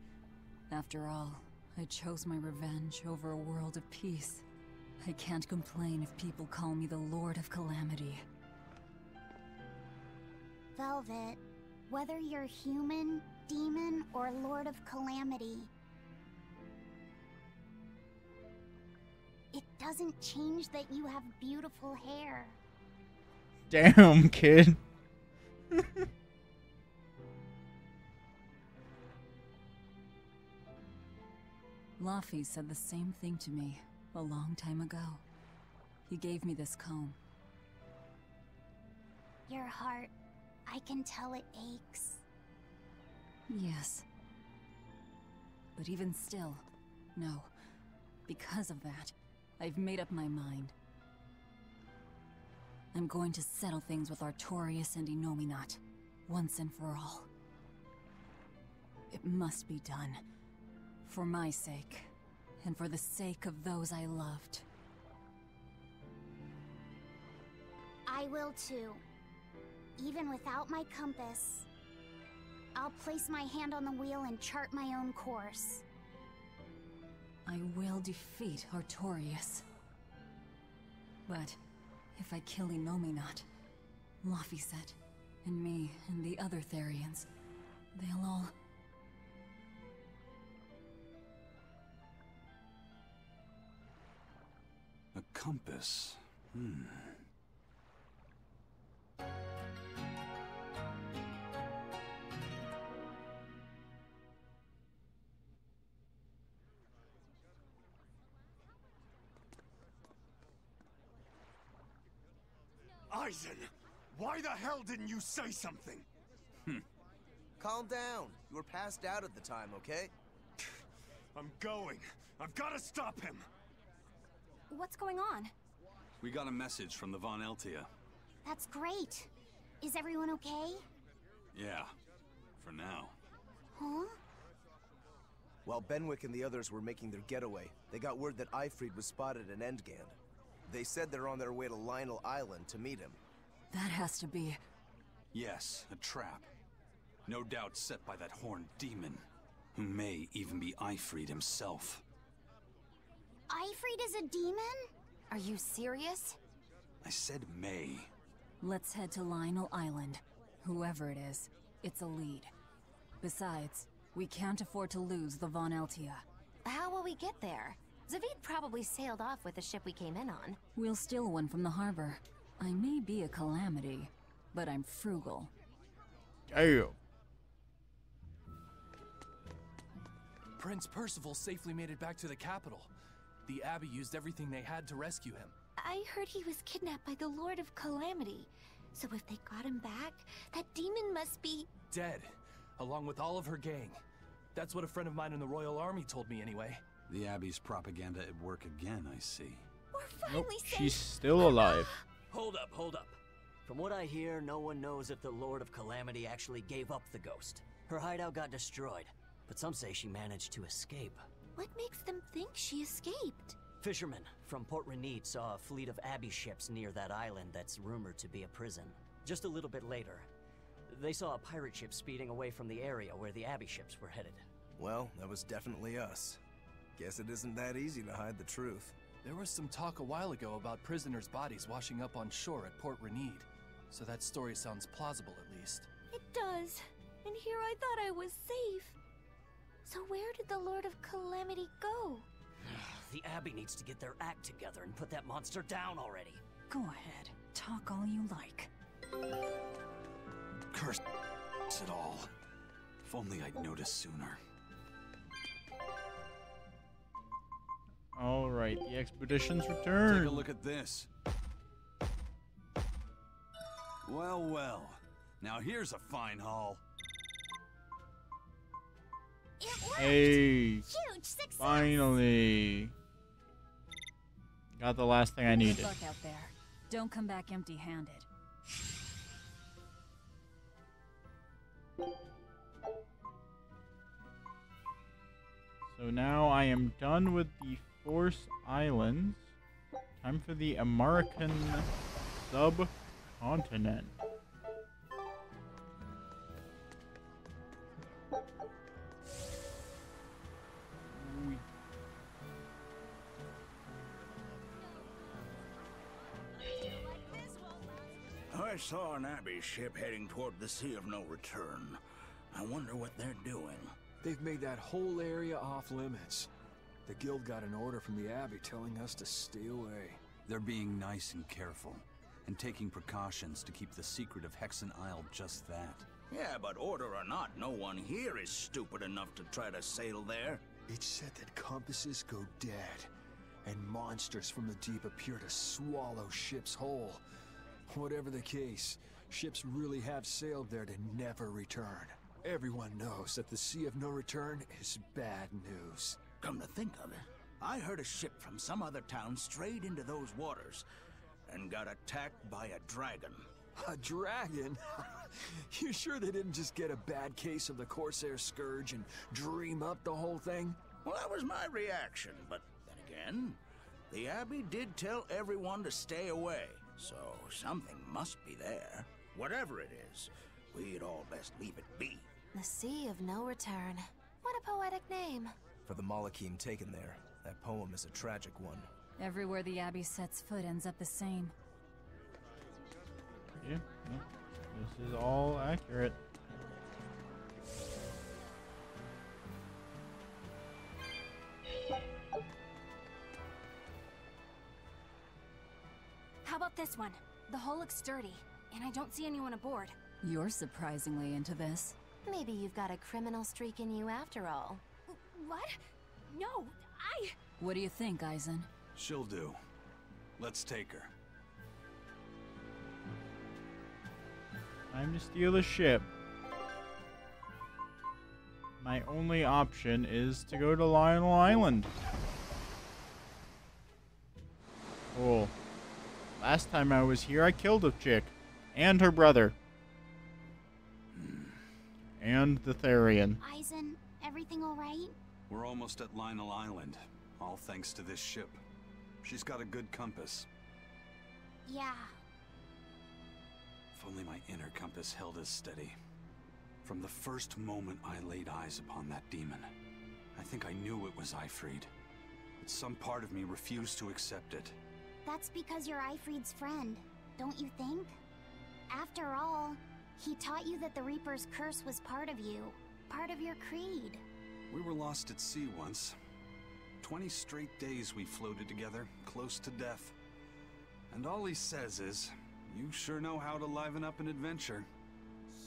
After all, I chose my revenge over a world of peace. I can't complain if people call me the Lord of Calamity. Velvet, whether you're human, demon, or Lord of Calamity, it doesn't change that you have beautiful hair. Damn, kid. Laufey said the same thing to me a long time ago. He gave me this comb. Your heart, I can tell it aches. Yes. But even still, no. Because of that, I've made up my mind. I'm going to settle things with Artorius and Innominat, once and for all. It must be done. For my sake, and for the sake of those I loved. I will too. Even without my compass, I'll place my hand on the wheel and chart my own course. I will defeat Artorius. But if I kill Innominat, Laufey said, and me and the other Therians, they'll all... A compass. Eisen! Why the hell didn't you say something? Calm down. You were passed out at the time, okay? I'm going. I've got to stop him. What's going on? We got a message from the Von Eltia. That's great. Is everyone okay? Yeah, for now. Huh? While Benwick and the others were making their getaway, they got word that Ifrid was spotted in Endgand. They said they're on their way to Lionel Island to meet him. That has to be... Yes, a trap. No doubt set by that horned demon, who may even be Ifrid himself. Ifrid is a demon? Are you serious? I said may. Let's head to Lionel Island. Whoever it is, it's a lead. Besides, we can't afford to lose the Von Eltia. How will we get there? Zavid probably sailed off with the ship we came in on. We'll steal one from the harbor. I may be a calamity, but I'm frugal. Damn. Prince Percival safely made it back to the capital. The Abbey used everything they had to rescue him. I heard he was kidnapped by the Lord of Calamity. So if they got him back, that demon must be... Dead, along with all of her gang. That's what a friend of mine in the Royal Army told me anyway. The Abbey's propaganda at work again, I see. We're finally Nope, safe. she's still alive. Hold up. From what I hear, no one knows if the Lord of Calamity actually gave up the ghost. Her hideout got destroyed, but some say she managed to escape. What makes them think she escaped? Fishermen from Port Renid saw a fleet of Abbey ships near that island that's rumored to be a prison. Just a little bit later, they saw a pirate ship speeding away from the area where the Abbey ships were headed. Well, that was definitely us. Guess it isn't that easy to hide the truth. There was some talk a while ago about prisoners' bodies washing up on shore at Port Renid. So that story sounds plausible, at least. It does. And here I thought I was safe. So where did the Lord of Calamity go? The Abbey needs to get their act together and put that monster down already. Go ahead. Talk all you like. Curse it all. If only I'd noticed sooner. Alright, the expedition's returned. Take a look at this. Well. Now here's a fine haul. It worked! Hey, Huge success! finally. Got the last thing I Good needed. luck out there. Don't come back empty-handed. So now I am done with the Force Islands. Time for the American subcontinent. I saw an Abbey ship heading toward the Sea of No Return. I wonder what they're doing. They've made that whole area off limits. The Guild got an order from the Abbey telling us to stay away. They're being nice and careful, and taking precautions to keep the secret of Hexen Isle just that. Yeah, but order or not, no one here is stupid enough to try to sail there. It's said that compasses go dead, and monsters from the deep appear to swallow ships whole. Whatever the case, ships really have sailed there to never return. Everyone knows that the Sea of No Return is bad news. Come to think of it, I heard a ship from some other town strayed into those waters and got attacked by a dragon. A dragon? You sure they didn't just get a bad case of the Corsair Scourge and dream up the whole thing? Well, that was my reaction, but then again, the Abbey did tell everyone to stay away, so something must be there. Whatever it is, we'd all best leave it be. The Sea of No Return. What a poetic name. For the Malachim taken there, that poem is a tragic one. Everywhere the Abbey sets foot ends up the same. Yeah, no, this is all accurate. How about this one? The hull looks sturdy, and I don't see anyone aboard. You're surprisingly into this. Maybe you've got a criminal streak in you after all. What? No, What do you think, Eisen? She'll do. Let's take her. Time to steal the ship. My only option is to go to Lionel Island. Cool. Last time I was here, I killed a chick. And her brother. And the Therian. Eisen, everything alright? We're almost at Lionel Island, all thanks to this ship. She's got a good compass. Yeah. If only my inner compass held as steady. From the first moment I laid eyes upon that demon, I think I knew it was Ifrid. But some part of me refused to accept it. That's because you're Ifrid's friend, don't you think? After all, he taught you that the Reaper's curse was part of you, part of your creed. We were lost at sea once. 20 straight days we floated together, close to death. And all he says is, you sure know how to liven up an adventure.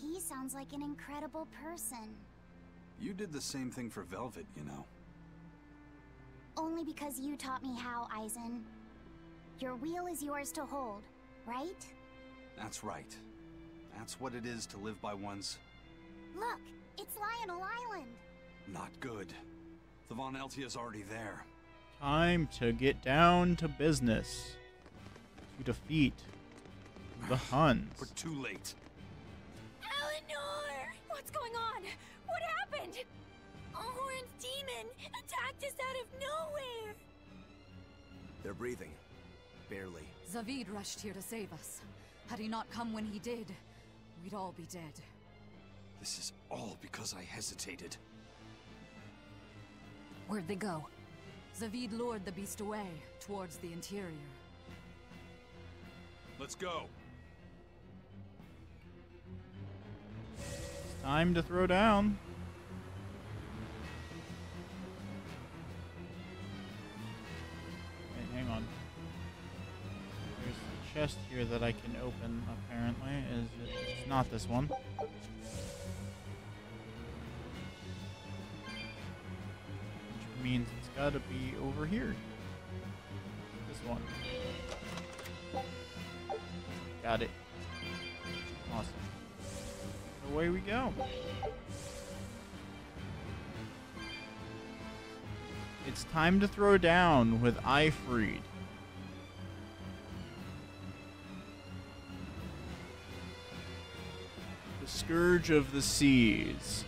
He sounds like an incredible person. You did the same thing for Velvet, you know. Only because you taught me how, Eisen. Your wheel is yours to hold, right? That's right. That's what it is to live by one's... Look, it's Lionel Island. Not good. The Von Eltia's already there. Time to get down to business. To defeat the Huns. We're too late. Eleanor! What's going on? What happened? A horned demon attacked us out of nowhere! They're breathing. Barely. Zavid rushed here to save us. Had he not come when he did, we'd all be dead. This is all because I hesitated. Where'd they go? Zavid lured the beast away, towards the interior. Let's go. Time to throw down. Wait, hang on. There's a chest here that I can open, apparently. It's not this one. Which means it's gotta be over here. This one. Got it. Awesome. Away we go. It's time to throw down with Ifrid. The Scourge of the Seas.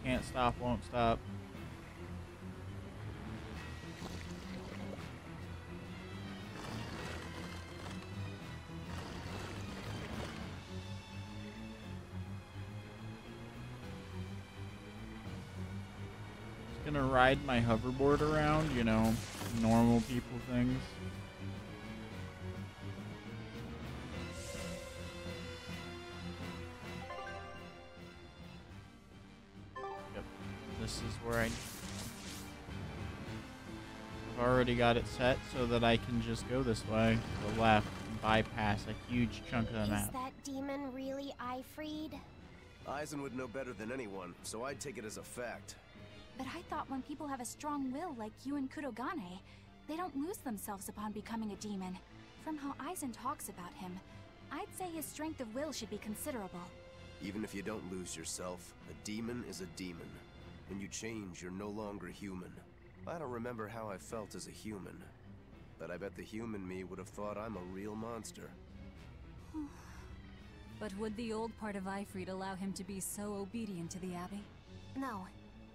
Can't stop, won't stop. Just gonna ride my hoverboard around, you know, normal people things. This is where I've already got it set so that I can just go this way to the left and bypass a huge chunk of the map. Is that demon really Ifrid? Eisen would know better than anyone, so I'd take it as a fact. But I thought when people have a strong will like you and Kurogane, they don't lose themselves upon becoming a demon. From how Eisen talks about him, I'd say his strength of will should be considerable. Even if you don't lose yourself, a demon is a demon. When you change, you're no longer human. I don't remember how I felt as a human, but I bet the human me would have thought I'm a real monster. But would the old part of Ifrid allow him to be so obedient to the Abbey? No.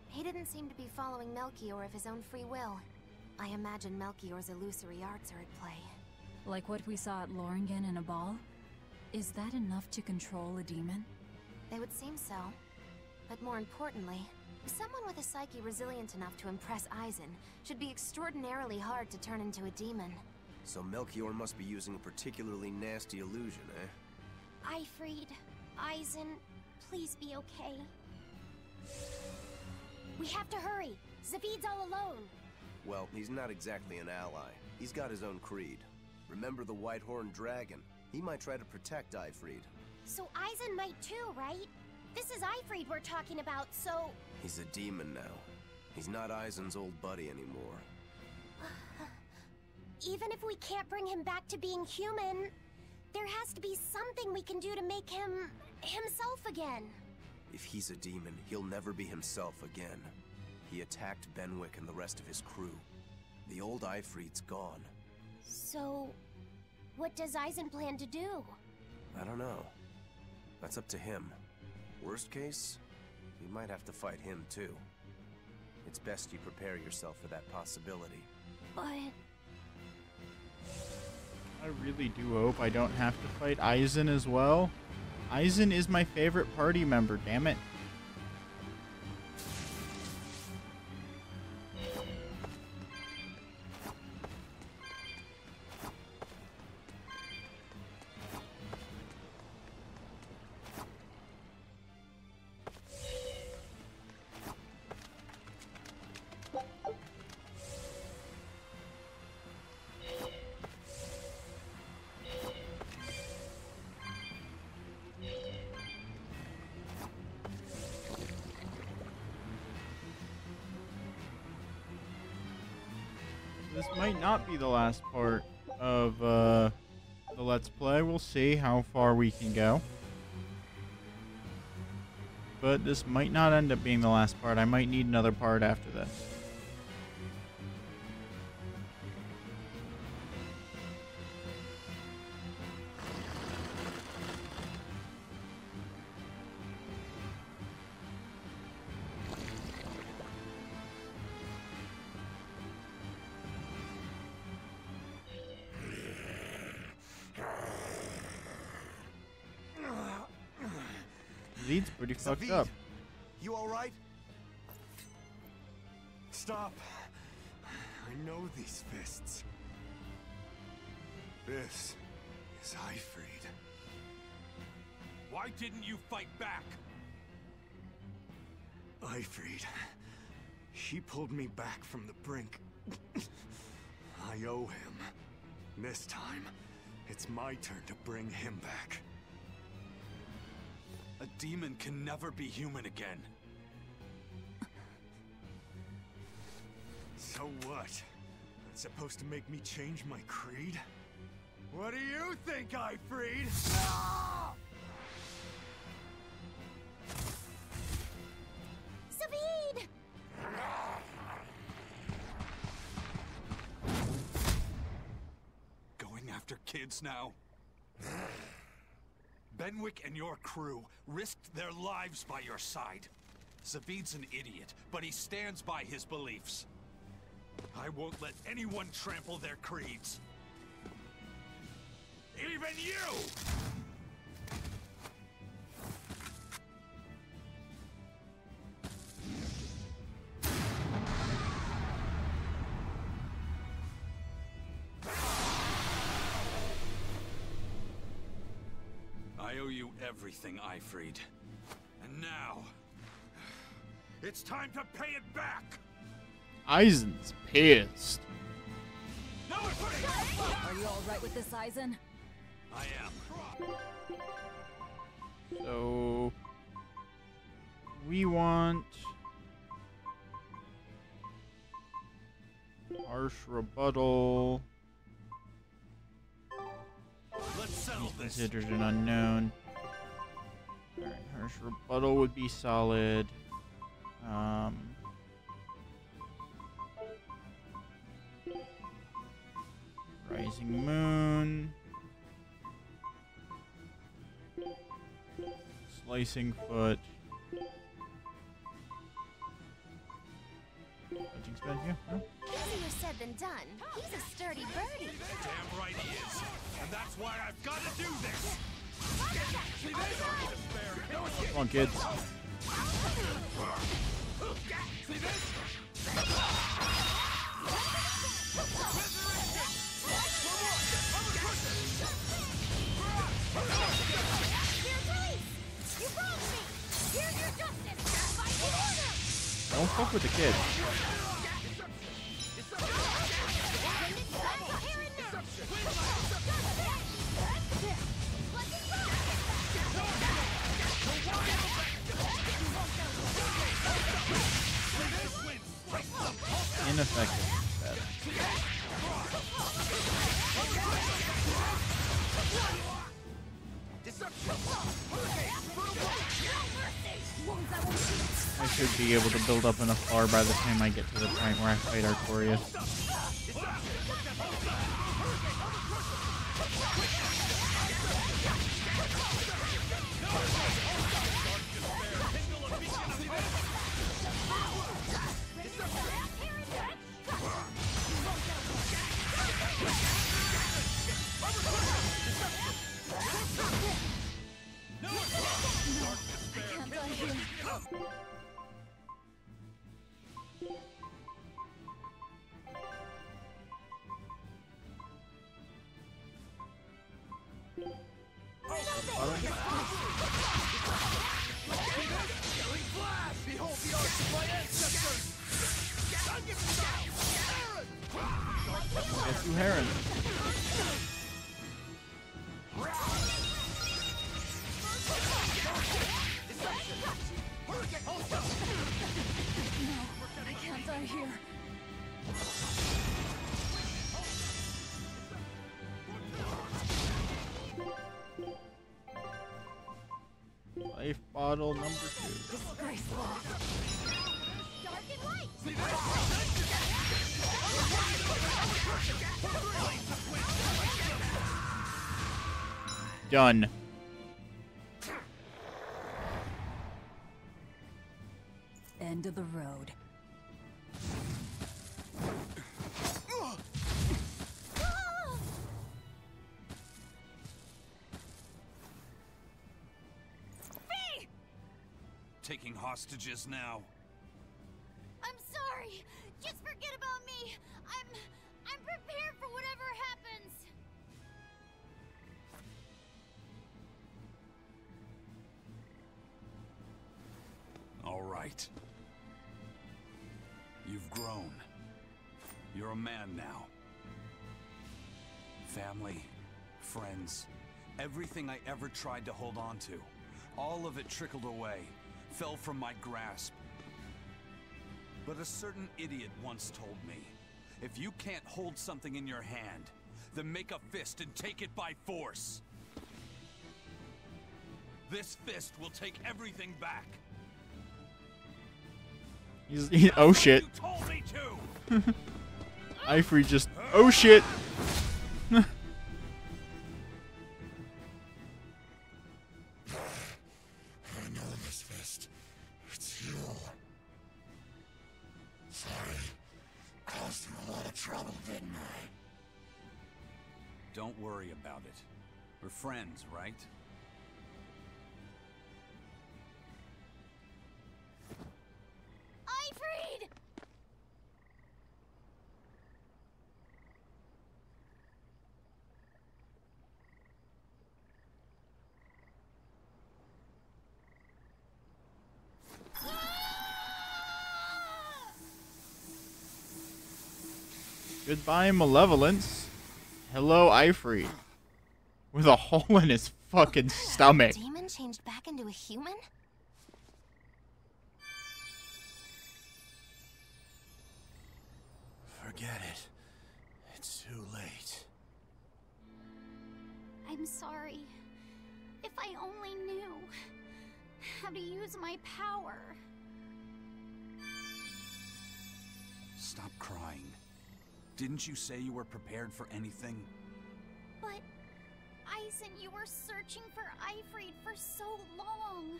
He didn't seem to be following Melchior of his own free will. I imagine Melchior's illusory arts are at play. Like what we saw at Loringen in a ball? Is that enough to control a demon? They would seem so. But more importantly, someone with a psyche resilient enough to impress Eisen should be extraordinarily hard to turn into a demon. So Melchior must be using a particularly nasty illusion, eh? Ifrid, Eisen, please be okay. We have to hurry. Zavid's all alone. Well, he's not exactly an ally. He's got his own creed. Remember the White-Horned Dragon? He might try to protect Ifrid. So Eisen might too, right? This is Ifrid we're talking about, so... He's a demon now. He's not Eisen's old buddy anymore. Even if we can't bring him back to being human, there has to be something we can do to make him... himself again. If he's a demon, he'll never be himself again. He attacked Benwick and the rest of his crew. The old Ifrid's gone. So... what does Eisen plan to do? I don't know. That's up to him. Worst case, we might have to fight him too. It's best you prepare yourself for that possibility. But... I really do hope I don't have to fight Eisen as well. Eisen is my favorite party member, damn it. This might not be the last part of the Let's Play. We'll see how far we can go. But this might not end up being the last part. I might need another part after this. Lead's pretty fucked up. You alright? Stop. I know these fists. This is Ifrid. Why didn't you fight back? Ifrid. She pulled me back from the brink. I owe him. This time, it's my turn to bring him back. A demon can never be human again. So what? That's supposed to make me change my creed? What do you think, Ifrid? Savid! Going after kids now? Benwick and your crew risked their lives by your side. Savid's an idiot, but he stands by his beliefs. I won't let anyone trample their creeds. Even you! I owe you everything, Ifrid. And now... it's time to pay it back! Eisen's pissed. Are you all right with this, Eisen? I am. So... we want... harsh rebuttal. Let's settle this. Considered an unknown. Alright, harsh rebuttal would be solid. Rising Moon. Slicing Foot. Punching spell here? No? Easier said than done. He's a sturdy birdie. Damn right he is. And that's why I've got to do this. Come on, kids. Don't fuck with the kid. ineffective instead. I should be able to build up enough power by the time I get to the point where I fight Artorias. Guess you Heron. No, I can't die here. Life bottle number 2. Disgraceful. Dark and light. Done. End of the road. Taking hostages now. I'm sorry. Just forget about me. I'm prepared for whatever happens. All right. You've grown. You're a man now. Family, friends, everything I ever tried to hold on to, all of it trickled away, fell from my grasp. But a certain idiot once told me, if you can't hold something in your hand, then make a fist and take it by force. This fist will take everything back. Oh shit. You told me to. Ifrey just, oh shit. I know this fist. It's you. Sorry. Caused you a lot of trouble, didn't I? Don't worry about it. We're friends, right? Ifrid! Goodbye, malevolence. Hello, Ifrey. With a hole in his fucking stomach. Demon changed back into a human? Forget it. It's too late. I'm sorry. If I only knew how to use my power. Stop crying. Didn't you say you were prepared for anything? But Eisen, you were searching for Ifrid for so long.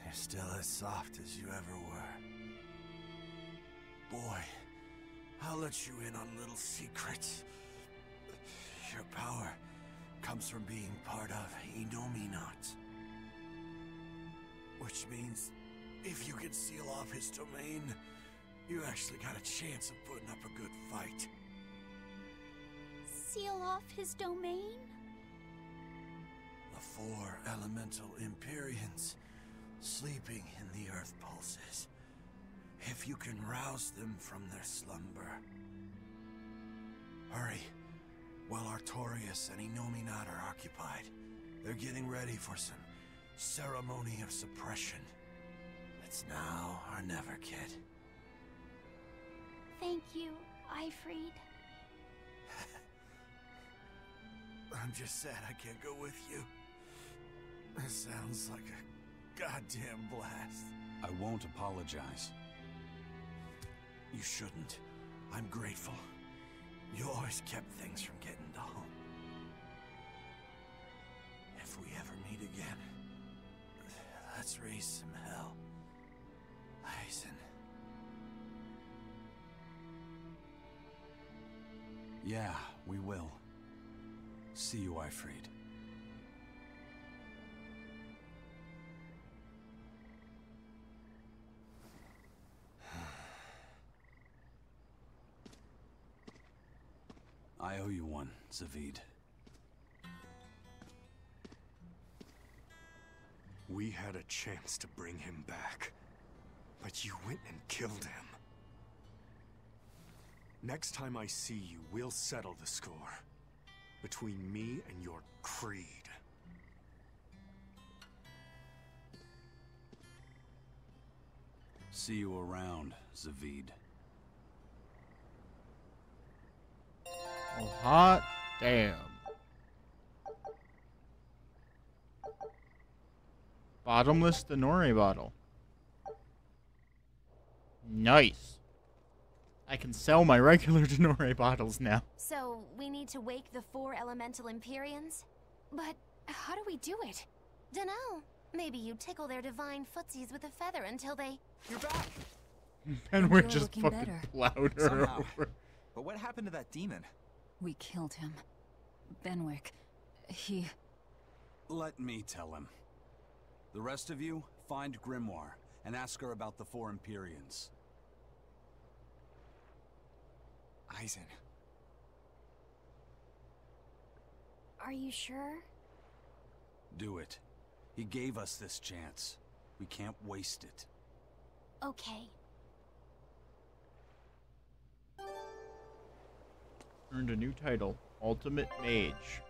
You're still as soft as you ever were. Boy, I'll let you in on little secrets. Your power comes from being part of Inominat. Which means, if you can seal off his domain, you actually got a chance of putting up a good fight. Seal off his domain? The 4 elemental Empyreans sleeping in the Earth pulses. If you can rouse them from their slumber. Hurry, while Artorias and Inominat are occupied. They're getting ready for some ceremony of suppression. It's now or never, kid. Thank you, Ifried. I'm just sad I can't go with you. It sounds like a goddamn blast. I won't apologize. You shouldn't. I'm grateful. You always kept things from getting dull. If we ever meet again, let's raise some hell. Eisen. Yeah, we will. See you, Ifried. I owe you one, Zavid. We had a chance to bring him back, but you went and killed him. Next time I see you, we'll settle the score. Between me and your creed. See you around, Zavid. Oh, hot damn. Bottomless Denori bottle. Nice. I can sell my regular Denori bottles now. So, we need to wake the 4 elemental Empyreans? But how do we do it? Dunno. Maybe you tickle their divine footsies with a feather until they... You're back! And we're You're just looking fucking better. plowed her Somehow. over. But what happened to that demon? We killed him. Benwick. He... Let me tell him. The rest of you, find Grimoire and ask her about the 4 Empyreans. Eisen. Are you sure? Do it. He gave us this chance. We can't waste it. Okay. Earned a new title, Ultimate Mage.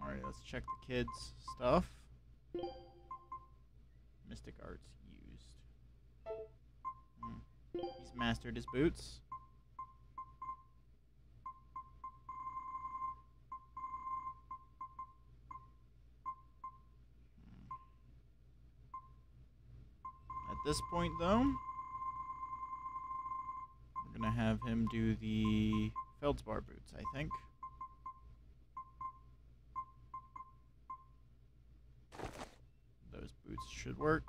Alright, let's check the kids' stuff. Mystic Arts used. He's mastered his boots. At this point, though, we're gonna have him do the Feldspar boots, I think. Those boots should work.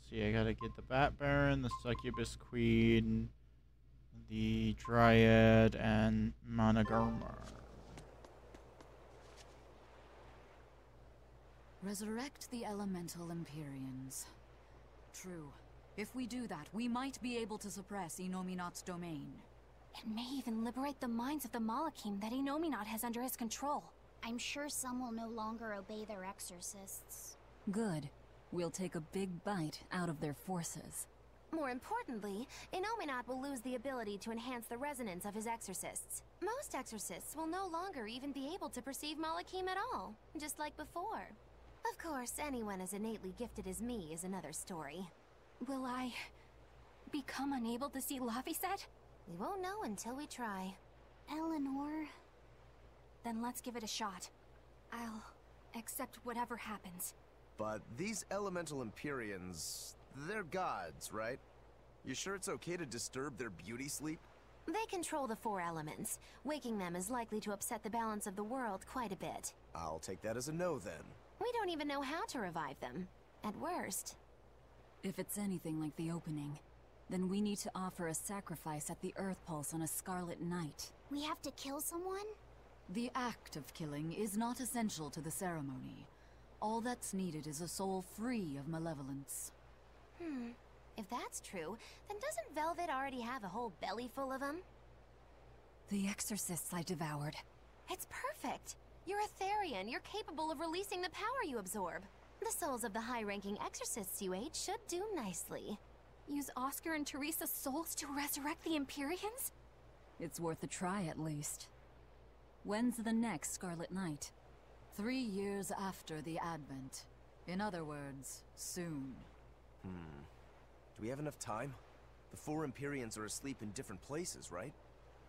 See, I gotta get the Bat Baron, the Succubus Queen, the Dryad, and Monogarmar. Resurrect the elemental Empyreans. True. If we do that, we might be able to suppress Inominat's domain. It may even liberate the minds of the Malakim that Inominat has under his control. I'm sure some will no longer obey their exorcists. Good. We'll take a big bite out of their forces. More importantly, Inominat will lose the ability to enhance the resonance of his exorcists. Most exorcists will no longer even be able to perceive Malakim at all, just like before. Of course, anyone as innately gifted as me is another story. Will I... become unable to see Laphicet? We won't know until we try. Eleanor... Then let's give it a shot. I'll accept whatever happens. But these elemental Empyreans, they're gods, right? You sure it's okay to disturb their beauty sleep? They control the 4 elements. Waking them is likely to upset the balance of the world quite a bit. I'll take that as a no then. We don't even know how to revive them. At worst. If it's anything like the opening, then we need to offer a sacrifice at the Earth Pulse on a Scarlet Night. We have to kill someone? The act of killing is not essential to the ceremony. All that's needed is a soul free of malevolence. If that's true, then doesn't Velvet already have a whole belly full of them? The exorcists I devoured. It's perfect. You're a Therian. You're capable of releasing the power you absorb. The souls of the high-ranking exorcists you ate should do nicely. Use Oscar and Teresa's souls to resurrect the Empyreans? It's worth a try at least. When's the next Scarlet Night? 3 years after the Advent. In other words, soon. Do we have enough time? The 4 Empyreans are asleep in different places, right?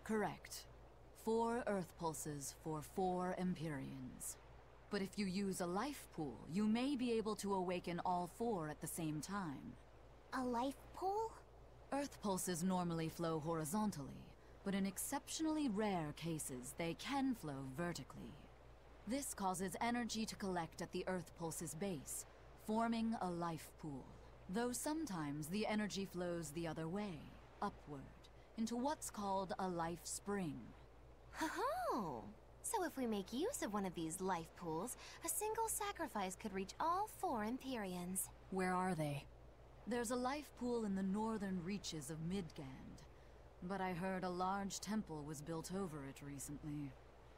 Correct. 4 Earth pulses for 4 Empyreans. But if you use a life pool, you may be able to awaken all 4 at the same time. A life pool? Earth pulses normally flow horizontally, but in exceptionally rare cases, they can flow vertically. This causes energy to collect at the Earth pulse's base, forming a life pool. Though sometimes the energy flows the other way, upward, into what's called a life spring. Oh, so if we make use of one of these life pools, a single sacrifice could reach all 4 Empyreans. Where are they? There's a life pool in the northern reaches of Midgand, but I heard a large temple was built over it recently.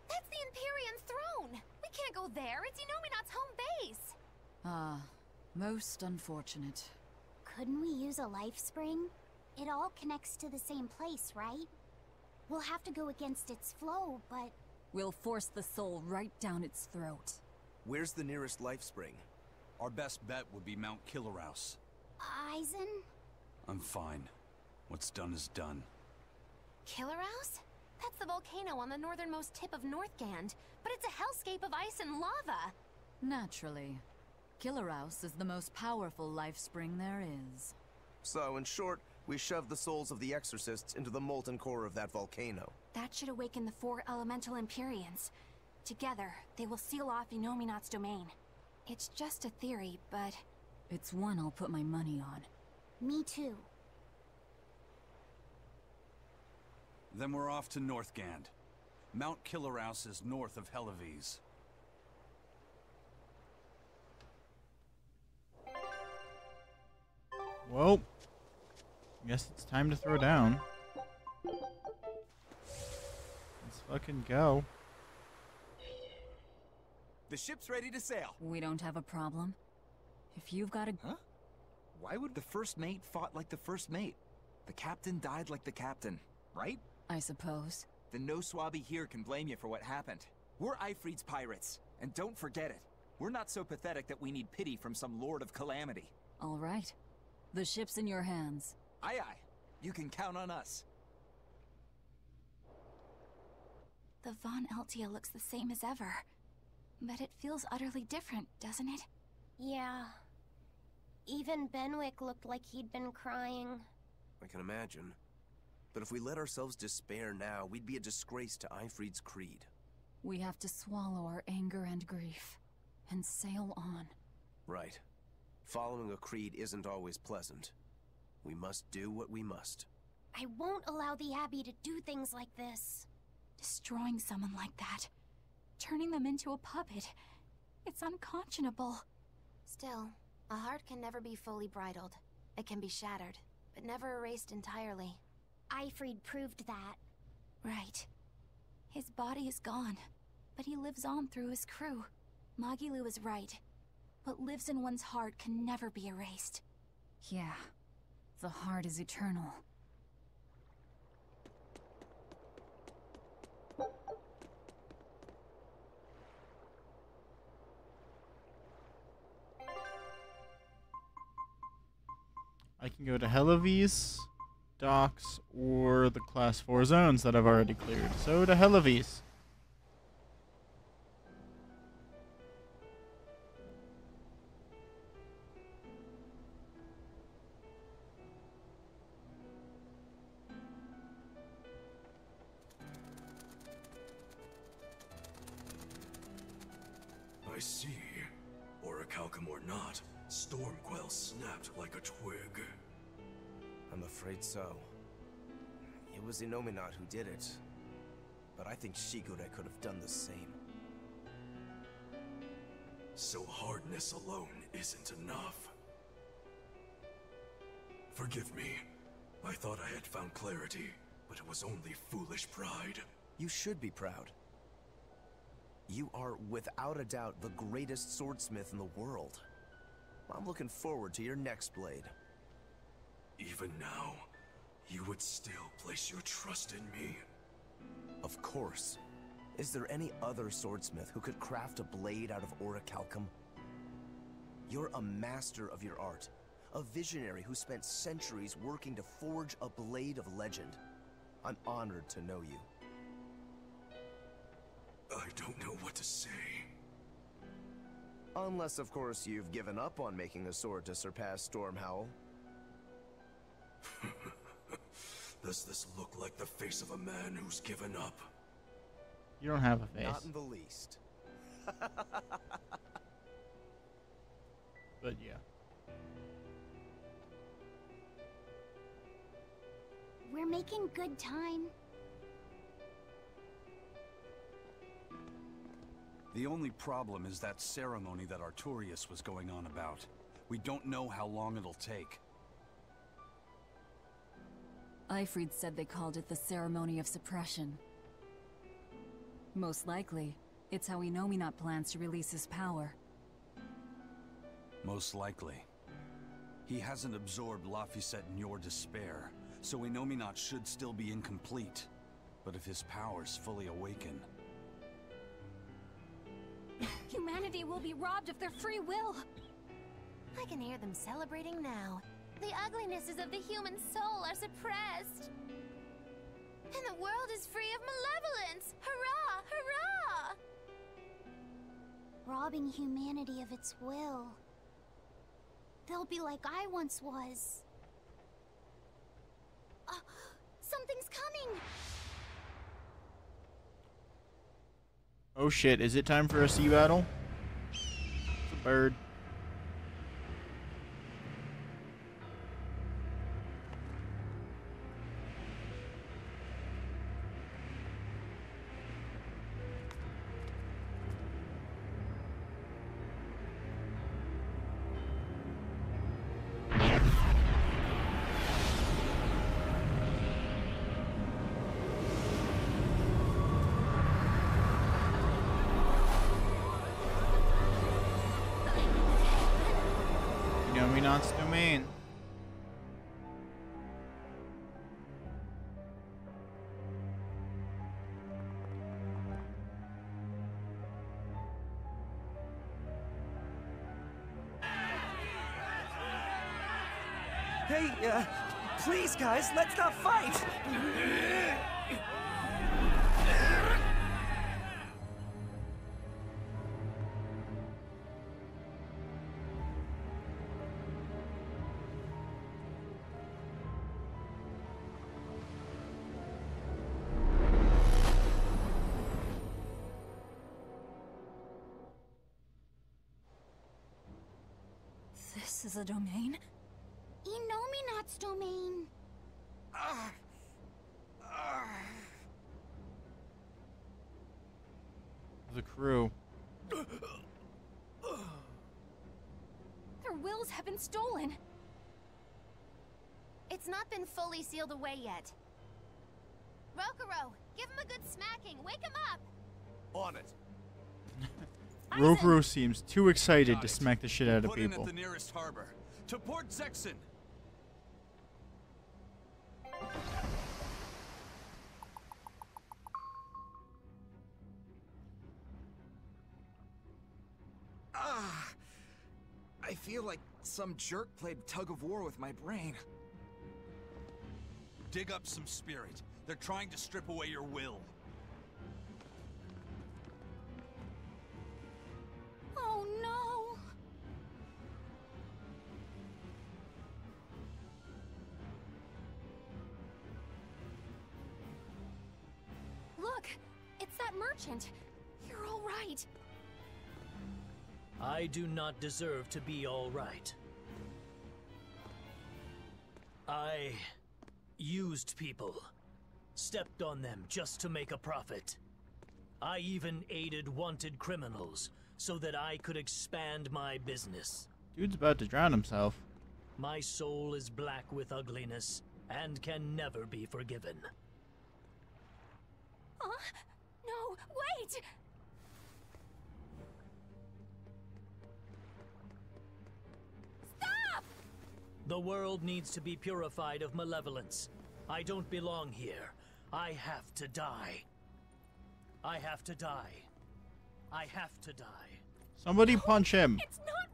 That's the Empyrean throne! We can't go there, it's Inominat's home base! Ah, most unfortunate. Couldn't we use a life spring? It all connects to the same place, right? We'll have to go against its flow, but... We'll force the soul right down its throat. Where's the nearest life spring? Our best bet would be Mount Killerhouse. Eisen? I'm fine. What's done is done. Killerhouse? That's the volcano on the northernmost tip of Northgand, but it's a hellscape of ice and lava! Naturally. Killerhouse is the most powerful life spring there is. So, in short, we shove the souls of the exorcists into the molten core of that volcano. That should awaken the 4 elemental Empyreans. Together, they will seal off Inominat's domain. It's just a theory, but... It's one I'll put my money on. Me too. Then we're off to Northgand. Mount Killerhouse is north of Helives. Well, I guess it's time to throw down. Let's fucking go. The ship's ready to sail. We don't have a problem. If you've got a... Huh? Why would the first mate fought like the first mate? The captain died like the captain, right? I suppose. Then no swabby here can blame you for what happened. We're Ifrit's pirates, and don't forget it. We're not so pathetic that we need pity from some lord of calamity. All right. The ship's in your hands. Aye aye. You can count on us. The Von Eltia looks the same as ever. But it feels utterly different, doesn't it? Yeah. Even Benwick looked like he'd been crying. I can imagine. But if we let ourselves despair now, we'd be a disgrace to Ifrit's creed. We have to swallow our anger and grief, and sail on. Right. Following a creed isn't always pleasant. We must do what we must. I won't allow the Abbey to do things like this. Destroying someone like that. Turning them into a puppet. It's unconscionable. Still, a heart can never be fully bridled. It can be shattered, but never erased entirely. Ifrit proved that. Right. His body is gone, but he lives on through his crew. Magilu is right. What lives in one's heart can never be erased. Yeah. The heart is eternal. I can go to Helives, docks, or the Class 4 zones that I've already cleared. So to Helives. I see. Orichalcum or not, Stormquell snapped like a twig. I'm afraid so. It was Inominat who did it. But I think Shigure could have done the same. So hardness alone isn't enough. Forgive me. I thought I had found clarity, but it was only foolish pride. You should be proud. You are, without a doubt, the greatest swordsmith in the world. I'm looking forward to your next blade. Even now, you would still place your trust in me. Of course. Is there any other swordsmith who could craft a blade out of orichalcum? You're a master of your art, a visionary who spent centuries working to forge a blade of legend. I'm honored to know you. I don't know what to say. Unless, of course, you've given up on making a sword to surpass Stormhowl. Does this look like the face of a man who's given up? You don't have a face. Not in the least. But yeah. We're making good time. The only problem is that ceremony that Artorias was going on about. We don't know how long it'll take. Ifrid said they called it the Ceremony of Suppression. Most likely, it's how Inominat plans to release his power. Most likely. He hasn't absorbed Laphicet in your despair, so Inominat should still be incomplete. But if his powers fully awaken... Humanity will be robbed of their free will. I can hear them celebrating now. The uglinesses of the human soul are suppressed. And the world is free of malevolence! Hurrah! Hurrah! Robbing humanity of its will. They'll be like I once was. Something's coming! Oh shit, is it time for a sea battle? It's a bird. Inominat's domain. Hey, please guys, let's not fight! This is a domain? Inominat's domain. The crew. Their wills have been stolen. It's not been fully sealed away yet. Rokuro, give him a good smacking. Wake him up! On it. Rokuro seems too excited to smack the shit out of Put in people. at the nearest harbor. To Port Zexen! I feel like some jerk played tug of war with my brain. Dig up some spirit. They're trying to strip away your will. Oh no! Look! It's that merchant! You're all right! I do not deserve to be all right. I used people, stepped on them just to make a profit. I even aided wanted criminals so that I could expand my business. Dude's about to drown himself. My soul is black with ugliness and can never be forgiven. No, wait! Stop! The world needs to be purified of malevolence. I don't belong here. I have to die. I have to die. I have to die. Somebody punch him. It's not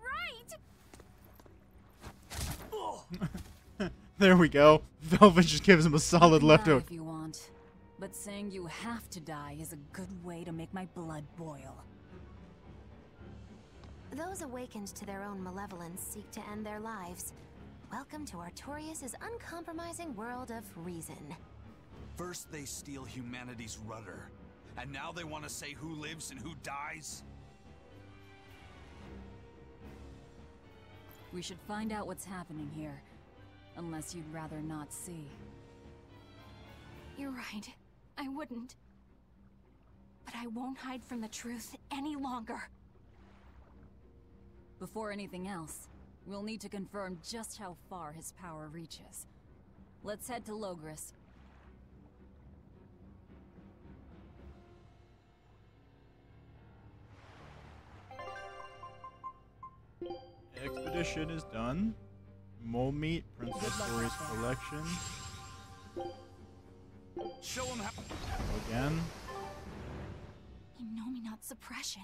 right! There we go. Velvet just gives him a solid You can left die hook. if you want, but saying you have to die is a good way to make my blood boil. Those awakened to their own malevolence seek to end their lives. Welcome to Artorias' uncompromising world of reason. First they steal humanity's rudder, and now they want to say who lives and who dies? We should find out what's happening here, unless you'd rather not see. You're right. I wouldn't. But I won't hide from the truth any longer. Before anything else, we'll need to confirm just how far his power reaches. Let's head to Logris. Expedition is done. Mole meat, Princess Story's collection. Show him how. Again. Innominat suppression.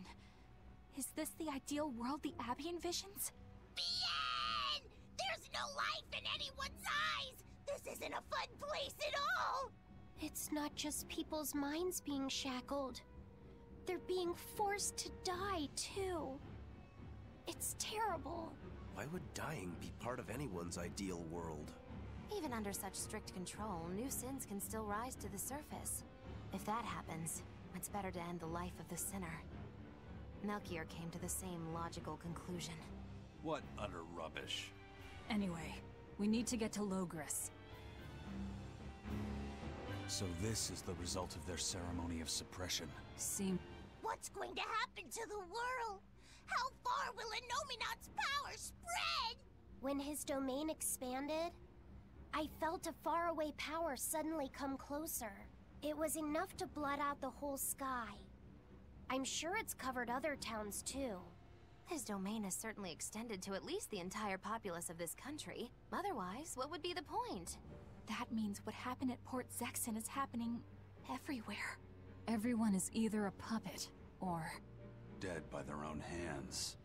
Is this the ideal world the Abbey envisions? Bien! There's no life in anyone's eyes! This isn't a fun place at all! It's not just people's minds being shackled. They're being forced to die, too. It's terrible. Why would dying be part of anyone's ideal world? Even under such strict control, new sins can still rise to the surface. If that happens, it's better to end the life of the sinner. Melchior came to the same logical conclusion. What utter rubbish. Anyway, we need to get to Logris. So this is the result of their ceremony of suppression. What's going to happen to the world? How far will Innominat's power spread? When his domain expanded, I felt a faraway power suddenly come closer. It was enough to blot out the whole sky. I'm sure it's covered other towns too. His domain is certainly extended to at least the entire populace of this country. Otherwise, what would be the point? That means what happened at Port Zexen is happening everywhere. Everyone is either a puppet, or... dead by their own hands.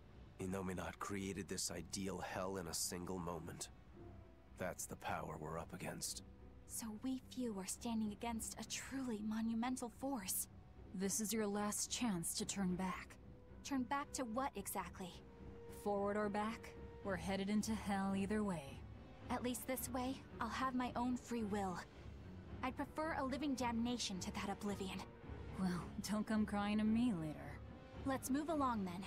Innominat created this ideal hell in a single moment. That's the power we're up against. So we few are standing against a truly monumental force. This is your last chance to turn back. Turn back to what exactly? Forward or back, we're headed into hell either way. At least this way, I'll have my own free will. I'd prefer a living damnation to that oblivion. Well, don't come crying to me later. Let's move along then.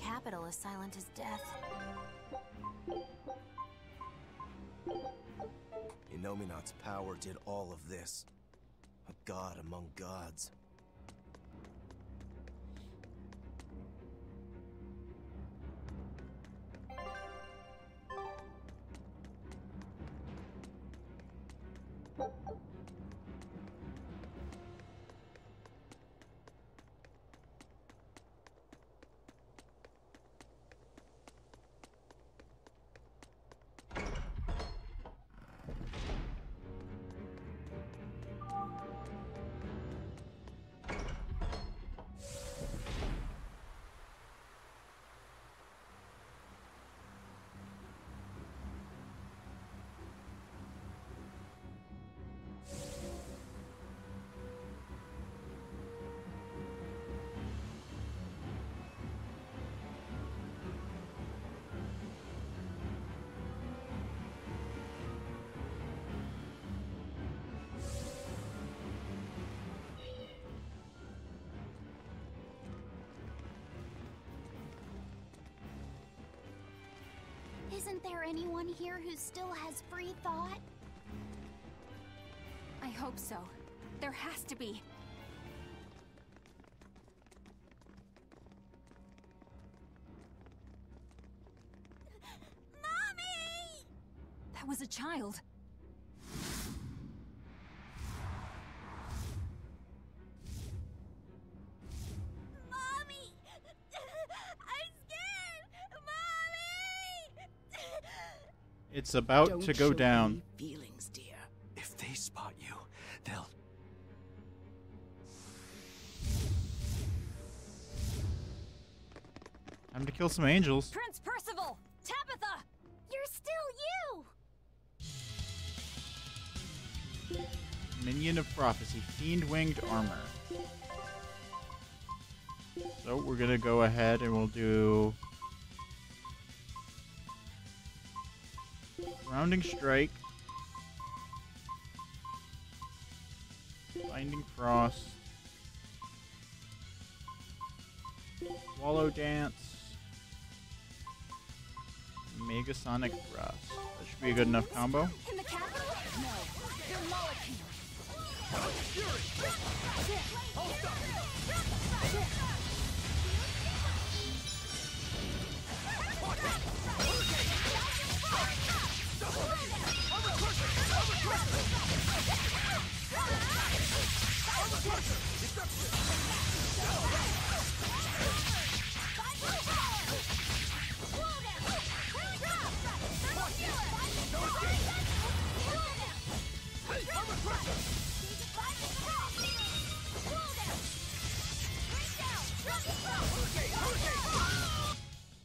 Capital is silent as death. Innominat's power did all of this. A god among gods. anyone here who still has free thought? I hope so. There has to be. Mommy! That was a child. Mommy! I'm scared! Mommy! It's about Don't to go show down. any feelings, dear. If they spot you, they'll... Time to kill some angels. Prince Percival! Tabitha! You're still you! Minion of Prophecy, Fiend-Winged Armor. So we're gonna go ahead and we'll do Rounding Strike, Binding Frost, Swallow Dance, Mega Sonic Thrust. That should be a good enough combo. In the capital? No. They're Molecule.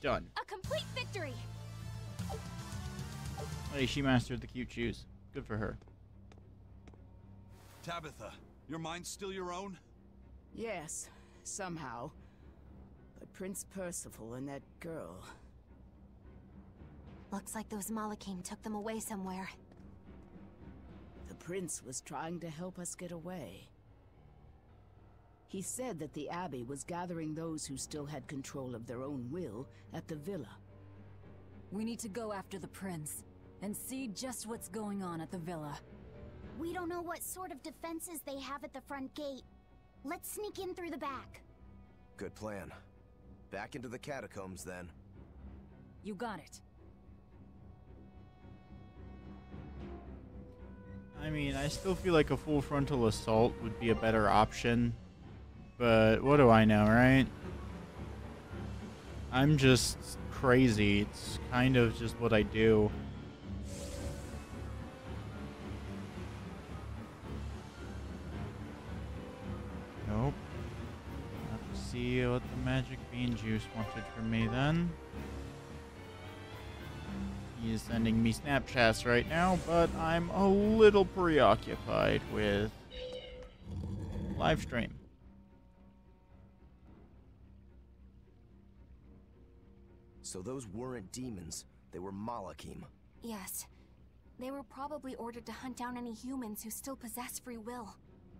Done. A complete victory. Hey, she mastered the cute shoes. Good for her. Tabitha, your mind's still your own? Yes, somehow. But Prince Percival and that girl... Looks like those Malakim took them away somewhere. The prince was trying to help us get away. He said that the Abbey was gathering those who still had control of their own will at the villa. We need to go after the prince and see just what's going on at the villa. We don't know what sort of defenses they have at the front gate. Let's sneak in through the back. Good plan. Back into the catacombs, then. You got it. I mean, I still feel like a full frontal assault would be a better option. But what do I know, right? I'm just crazy. It's kind of just what I do. Nope. Have to see what the magic bean juice wanted from me then. He is sending me Snapchats right now, but I'm a little preoccupied with live stream. So those weren't demons. They were Malakim. Yes. They were probably ordered to hunt down any humans who still possess free will.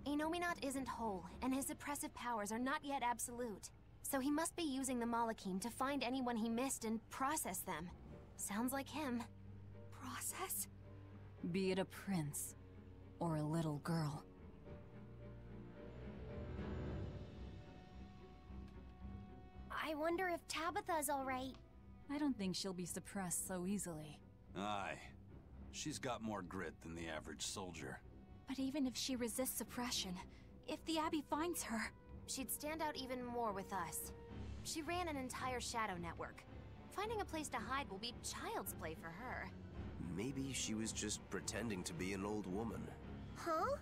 Inominat isn't whole, and his suppressive powers are not yet absolute. So he must be using the Malakim to find anyone he missed and process them. Sounds like him. Process? Be it a prince or a little girl. I wonder if Tabitha's alright. I don't think she'll be suppressed so easily. Aye. She's got more grit than the average soldier. But even if she resists suppression, if the Abbey finds her... She'd stand out even more with us. She ran an entire shadow network. Finding a place to hide will be child's play for her. Maybe she was just pretending to be an old woman. Huh?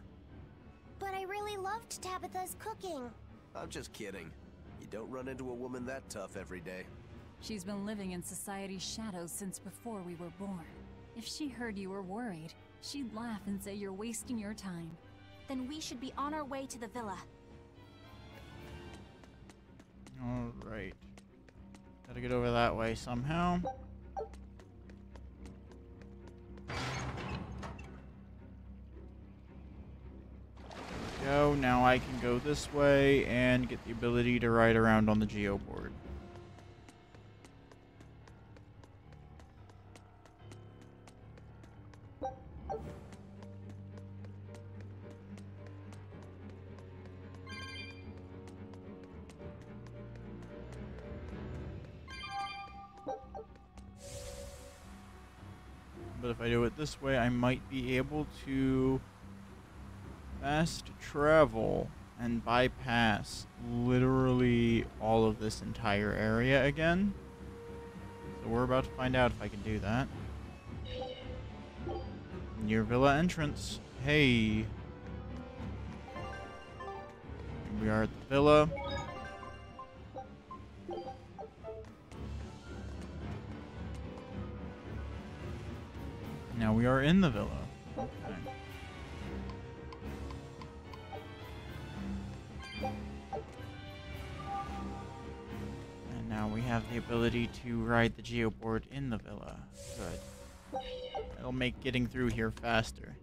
But I really loved Tabitha's cooking. I'm just kidding. You don't run into a woman that tough every day. She's been living in society's shadows since before we were born. If she heard you were worried, she'd laugh and say you're wasting your time. Then we should be on our way to the villa. Alright. Gotta get over that way somehow. Go. Now I can go this way and get the ability to ride around on the geoboard. But if I do it this way, I might be able to fast travel and bypass literally all of this entire area again. So we're about to find out if I can do that. Near villa entrance. Hey. We are at the villa. Now we are in the villa. Okay. And now we have the ability to ride the geoboard in the villa. Good. It'll make getting through here faster.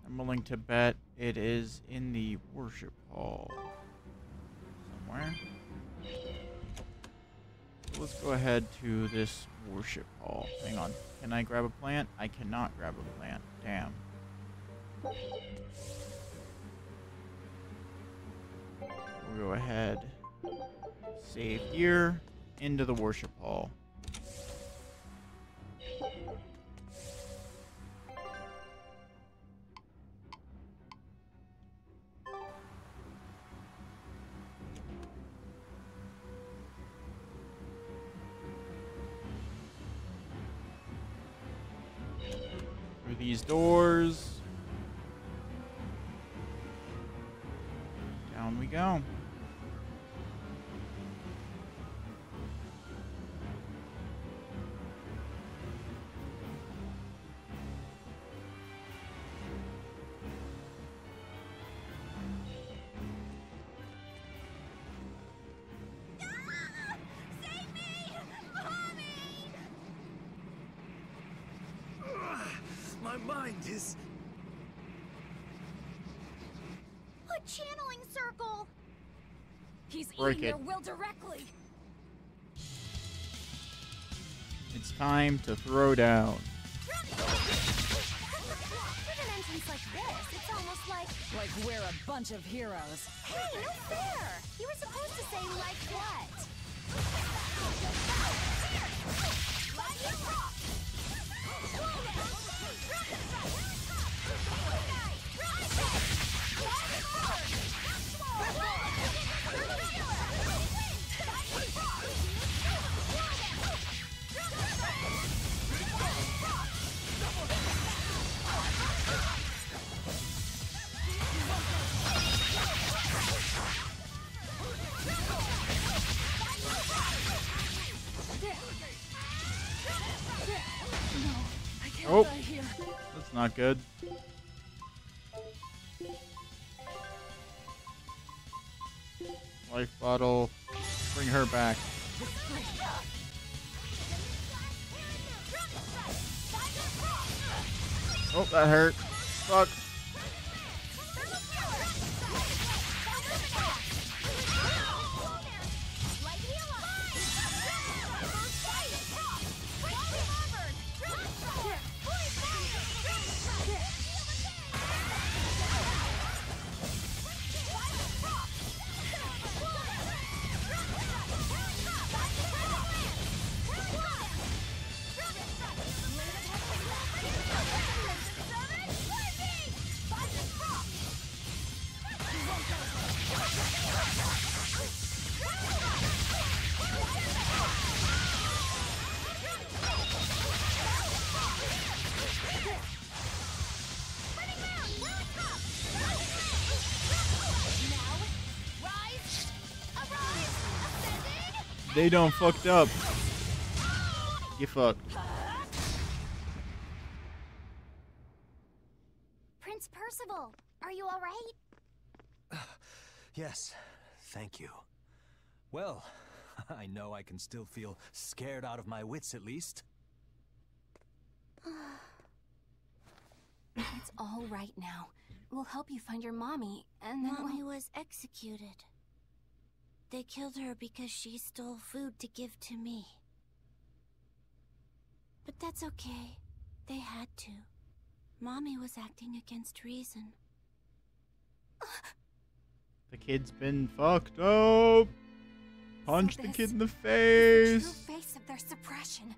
I'm willing to bet it is in the worship hall somewhere. So let's go ahead to this worship hall. Hang on. Can I grab a plant? I cannot grab a plant. Damn. We'll go ahead. Save here. Into the worship hall. Through these doors. Down we go. My mind is... A channeling circle! He's Break eating it. their will directly! It's time to throw down. With an entrance like this, it's almost like... Like we're a bunch of heroes. Hey, no fair! You were supposed to say like what? Oh, that's not good. Life bottle. Bring her back. Oh, that hurt. Fuck. They done fucked up. You fucked. Prince Percival, are you all right? Yes, thank you. Well, I know I can still feel scared out of my wits at least. It's all right now. We'll help you find your mommy, and then Mommy was executed. They killed her because she stole food to give to me. But that's okay. They had to. Mommy was acting against reason. The kid's been fucked up. Punch So the this kid in the is the face. true face of their suppression.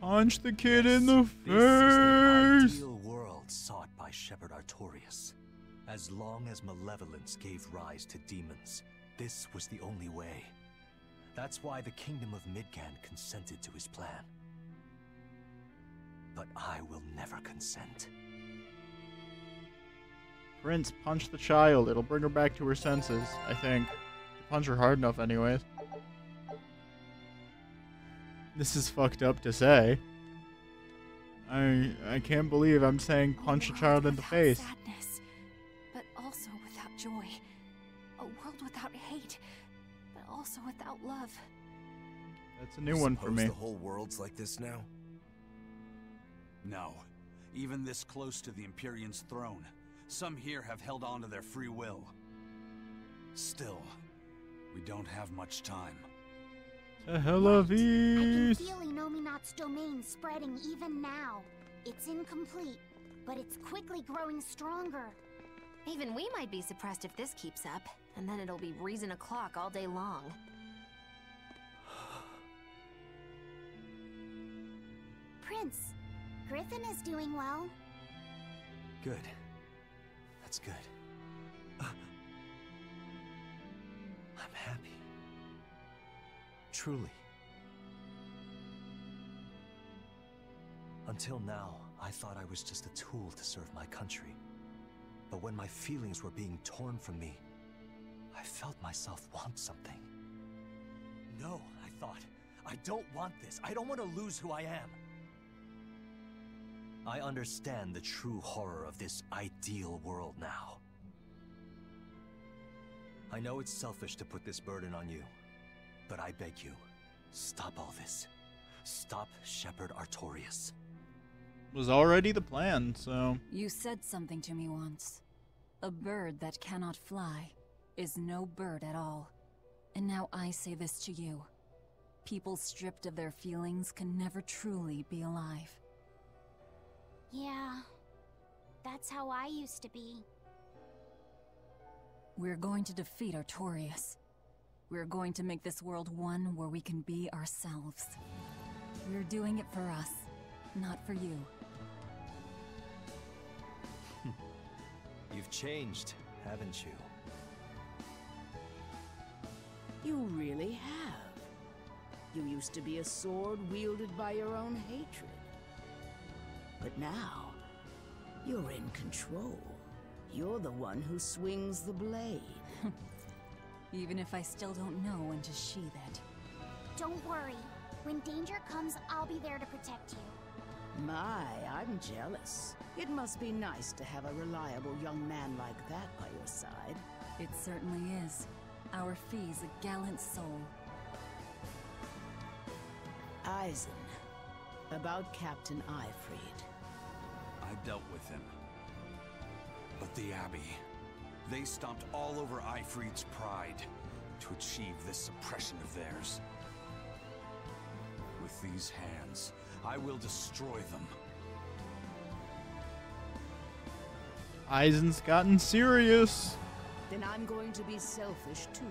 Punch the kid in the This is the face. ideal world sought by Shepherd Artorias. As long as malevolence gave rise to demons, this was the only way. That's why the Kingdom of Midgand consented to his plan. But I will never consent. Prince, punch the child. It'll bring her back to her senses, I think. Punch her hard enough anyways. This is fucked up to say. I can't believe I'm saying punch a child in the face. Sadness, but also without joy. A world without hate, but also without love. That's a new one for me. The whole world's like this now? No. Even this close to the Empyrean's throne, some here have held on to their free will. Still, we don't have much time. To hell of I can east. feel Inominat's domain spreading even now. It's incomplete, but it's quickly growing stronger. Even we might be suppressed if this keeps up, and then it'll be reason o'clock all day long. Prince, Griffin is doing well. Good. That's good. I'm happy. Truly. Until now, I thought I was just a tool to serve my country. But when my feelings were being torn from me, I felt myself want something. No, I thought. I don't want this. I don't want to lose who I am. I understand the true horror of this ideal world now. I know it's selfish to put this burden on you, but I beg you, stop all this. Stop Shepherd Artorias. Was already the plan, so... You said something to me once. A bird that cannot fly is no bird at all. And now I say this to you. People stripped of their feelings can never truly be alive. Yeah, that's how I used to be. We're going to defeat Artorias. We're going to make this world one where we can be ourselves. We're doing it for us, not for you. You've changed, haven't you? You really have. You used to be a sword wielded by your own hatred. But now, you're in control. You're the one who swings the blade. Even if I still don't know when to sheathe it. Don't worry. When danger comes, I'll be there to protect you. My, I'm jealous. It must be nice to have a reliable young man like that by your side. It certainly is. Our Fee's a gallant soul. Eisen, about Captain Ifrid. I dealt with him. But the Abbey, they stomped all over Ifrid's pride to achieve this suppression of theirs. With these hands, I will destroy them. Eisen's gotten serious. Then I'm going to be selfish too.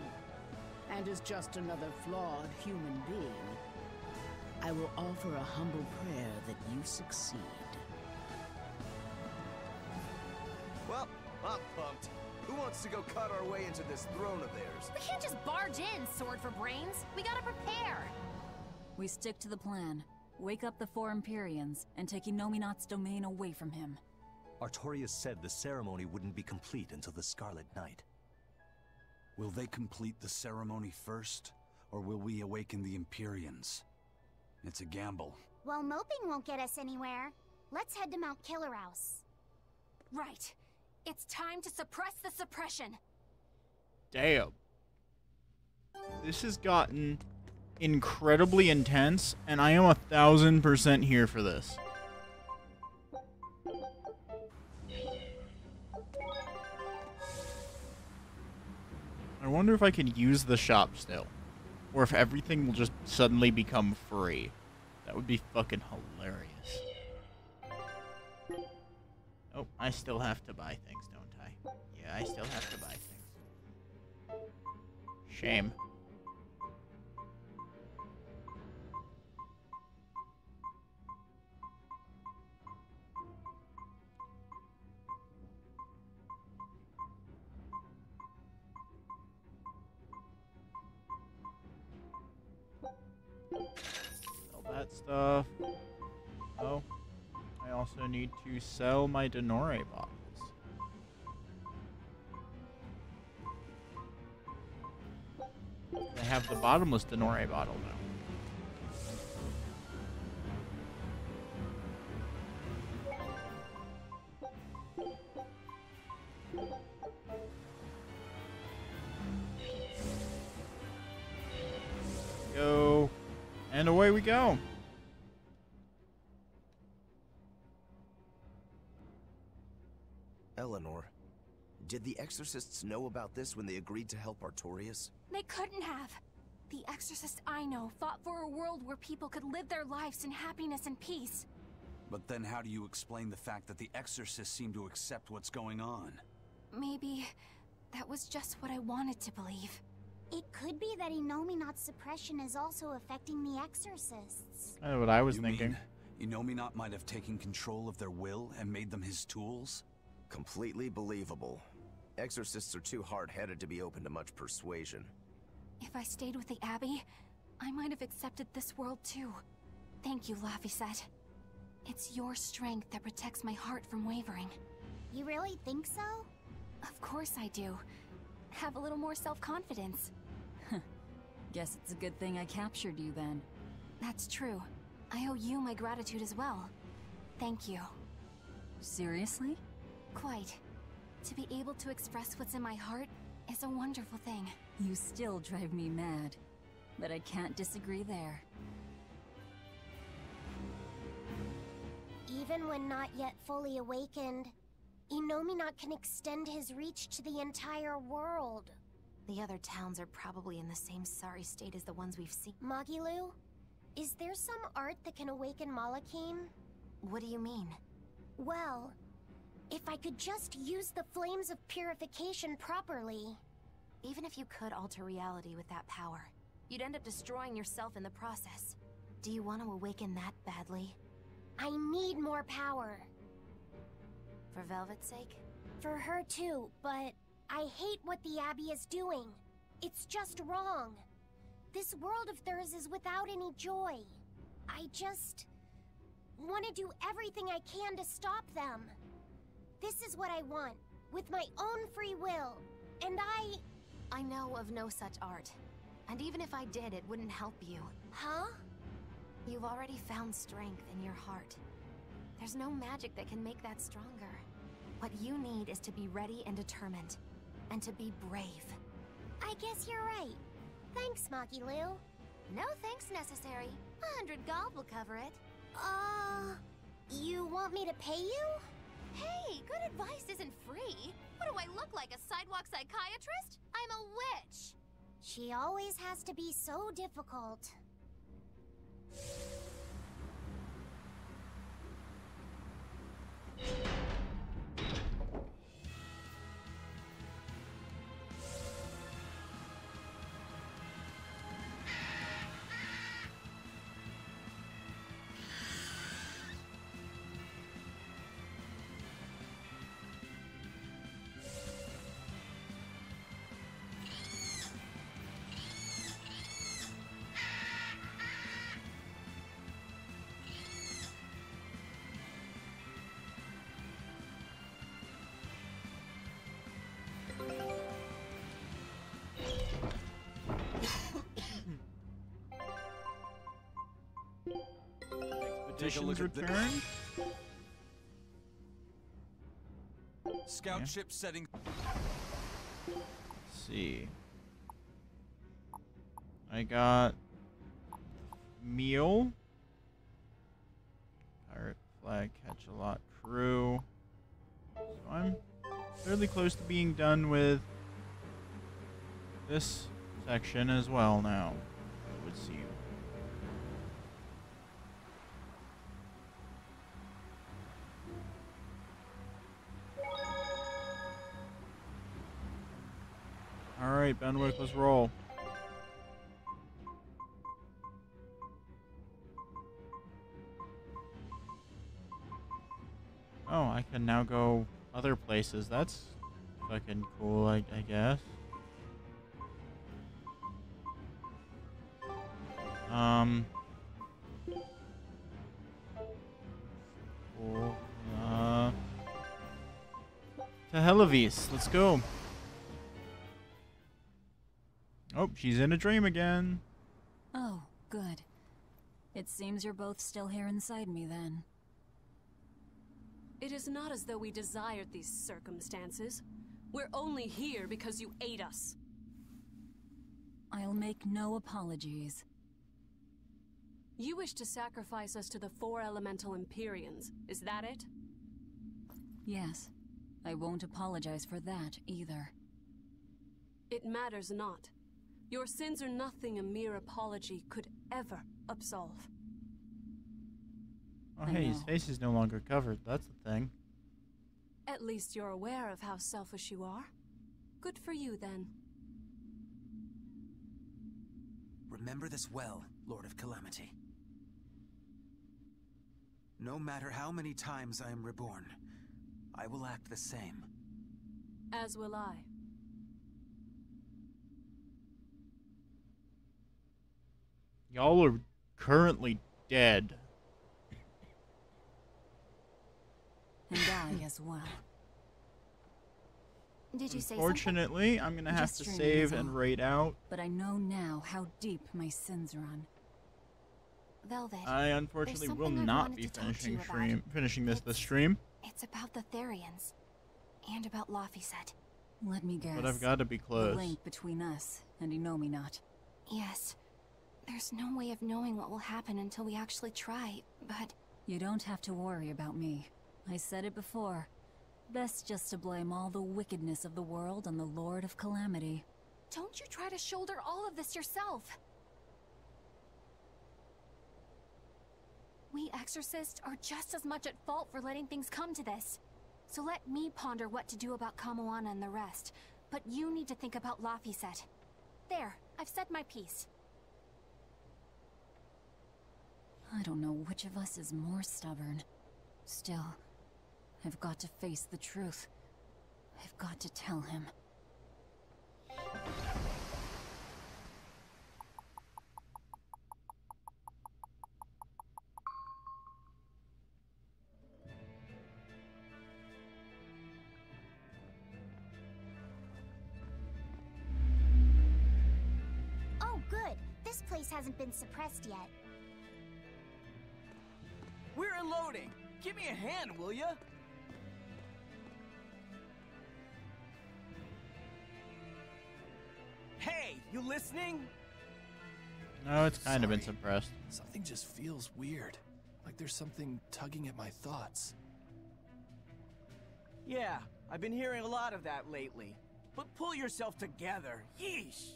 And as just another flawed human being, I will offer a humble prayer that you succeed. Well, I'm pumped. Who wants to go cut our way into this throne of theirs? We can't just barge in, Sword for Brains. We gotta prepare. We stick to the plan. Wake up the four Empyreans and take Inominat's domain away from him. Artorias said the ceremony wouldn't be complete until the Scarlet Night. Will they complete the ceremony first, or will we awaken the Empyreans? It's a gamble. Well, moping won't get us anywhere. Let's head to Mount Killerhouse. Right. It's time to suppress the suppression. Damn. This has gotten incredibly intense, and I am 1000% here for this. I wonder if I can use the shop still. Or if everything will just suddenly become free. That would be fucking hilarious. Oh, I still have to buy things, don't I? Yeah, I still have to buy things. Shame. stuff. Oh, I also need to sell my Denore bottles. I have the bottomless Denore bottle now. Go. And away we go. Eleanor, did the Exorcists know about this when they agreed to help Artorias? They couldn't have. The exorcists I know fought for a world where people could live their lives in happiness and peace. But then how do you explain the fact that the exorcists seem to accept what's going on? Maybe that was just what I wanted to believe. It could be that Inominat's suppression is also affecting the exorcists. Kind of what I was thinking. Mean Inominat might have taken control of their will and made them his tools? Completely believable. Exorcists are too hard-headed to be open to much persuasion. If I stayed with the Abbey, I might have accepted this world too. Thank you, Laphicet. It's your strength that protects my heart from wavering. You really think so? Of course I do. Have a little more self-confidence. Guess it's a good thing I captured you then. That's true. I owe you my gratitude as well. Thank you. Seriously? Quite. To be able to express what's in my heart is a wonderful thing. You still drive me mad, but I can't disagree there. Even when not yet fully awakened, Inominat can extend his reach to the entire world. The other towns are probably in the same sorry state as the ones we've seen. Magilu, is there some art that can awaken Malakim? What do you mean? Well, if I could just use the flames of purification properly. Even if you could alter reality with that power, you'd end up destroying yourself in the process. Do you want to awaken that badly? I need more power. For Velvet's sake? For her too, but I hate what the Abbey is doing. It's just wrong. This world of theirs is without any joy. I just want to do everything I can to stop them. This is what I want, with my own free will, and I know of no such art. And even if I did, it wouldn't help you. Huh? You've already found strength in your heart. There's no magic that can make that stronger. What you need is to be ready and determined. And to be brave. I guess you're right. Thanks, Magilu. No thanks necessary. 100 gold will cover it. You want me to pay you? Hey, good advice isn't free. What do I look like, a sidewalk psychiatrist? I'm a witch. She always has to be so difficult. Expeditions returned. Scout ship setting. Let's see. I got meal. Pirate flag, catch a lot crew. So I'm fairly close to being done with this section as well now, it would seem. Alright, Benwick, let's roll. Oh, I can now go other places. That's fucking cool, I guess. cool. To Helavis. Let's go. Oh, she's in a dream again. Oh, good. It seems you're both still here inside me, then. It is not as though we desired these circumstances. We're only here because you ate us. I'll make no apologies. You wish to sacrifice us to the 4 elemental Empyreans, is that it? Yes. I won't apologize for that, either. It matters not. Your sins are nothing a mere apology could ever absolve. Oh, hey, his face is no longer covered. That's the thing. At least you're aware of how selfish you are. Good for you, then. Remember this well, Lord of Calamity. No matter how many times I am reborn, I will act the same. As will I. Y'all are currently dead. And I as well. Did you say Unfortunately, I'm gonna have to save and raid out. But I know now how deep my sins run. Velvet. I unfortunately will not be finishing this stream. It's about the Therians. And about Laphicet. Let me guess. But I've got to be close. The link between us and Inominat. Yes. There's no way of knowing what will happen until we actually try, but... You don't have to worry about me. I said it before. Best just to blame all the wickedness of the world on the Lord of Calamity. Don't you try to shoulder all of this yourself. We exorcists are just as much at fault for letting things come to this. So let me ponder what to do about Kamoana and the rest. But you need to think about Laphicet. There, I've said my piece. I don't know which of us is more stubborn. Still, I've got to face the truth. I've got to tell him. Oh, good. This place hasn't been suppressed yet. We're unloading! Give me a hand, will ya? Hey, you listening? No, it's kind of been suppressed. Something just feels weird. Like there's something tugging at my thoughts. Yeah, I've been hearing a lot of that lately. But pull yourself together. Yeesh!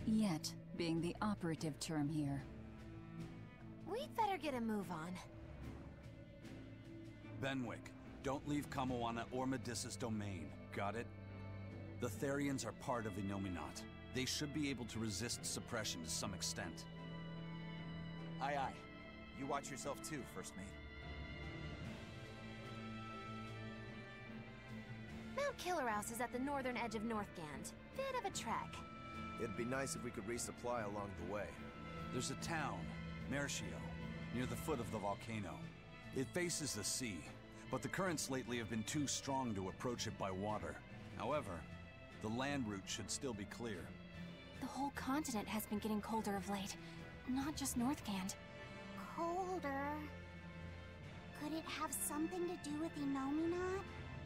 Yet being the operative term here. We'd better get a move on. Benwick, don't leave Kamoana or Medissa's domain. Got it? The Therians are part of Inominat. They should be able to resist suppression to some extent. Aye aye. You watch yourself too, First Mate. Mount Killerhouse is at the northern edge of Northgand. Bit of a trek. It'd be nice if we could resupply along the way. There's a town, Mercio, near the foot of the volcano. It faces the sea, but the currents lately have been too strong to approach it by water. However, the land route should still be clear. The whole continent has been getting colder of late. Not just Northgand. Colder? Could it have something to do with Inominat?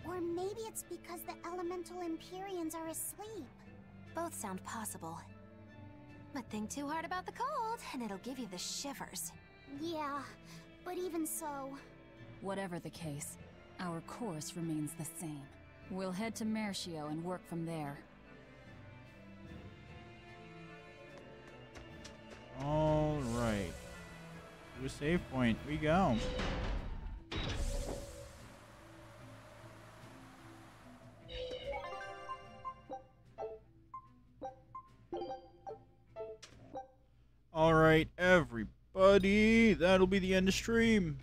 Or maybe it's because the elemental Empyreans are asleep. Both sound possible. But think too hard about the cold, and it'll give you the shivers. Yeah, but even so... Whatever the case, our course remains the same. We'll head to Mercio and work from there. All right. To a save point we go. All right, everybody. That'll be the end of stream.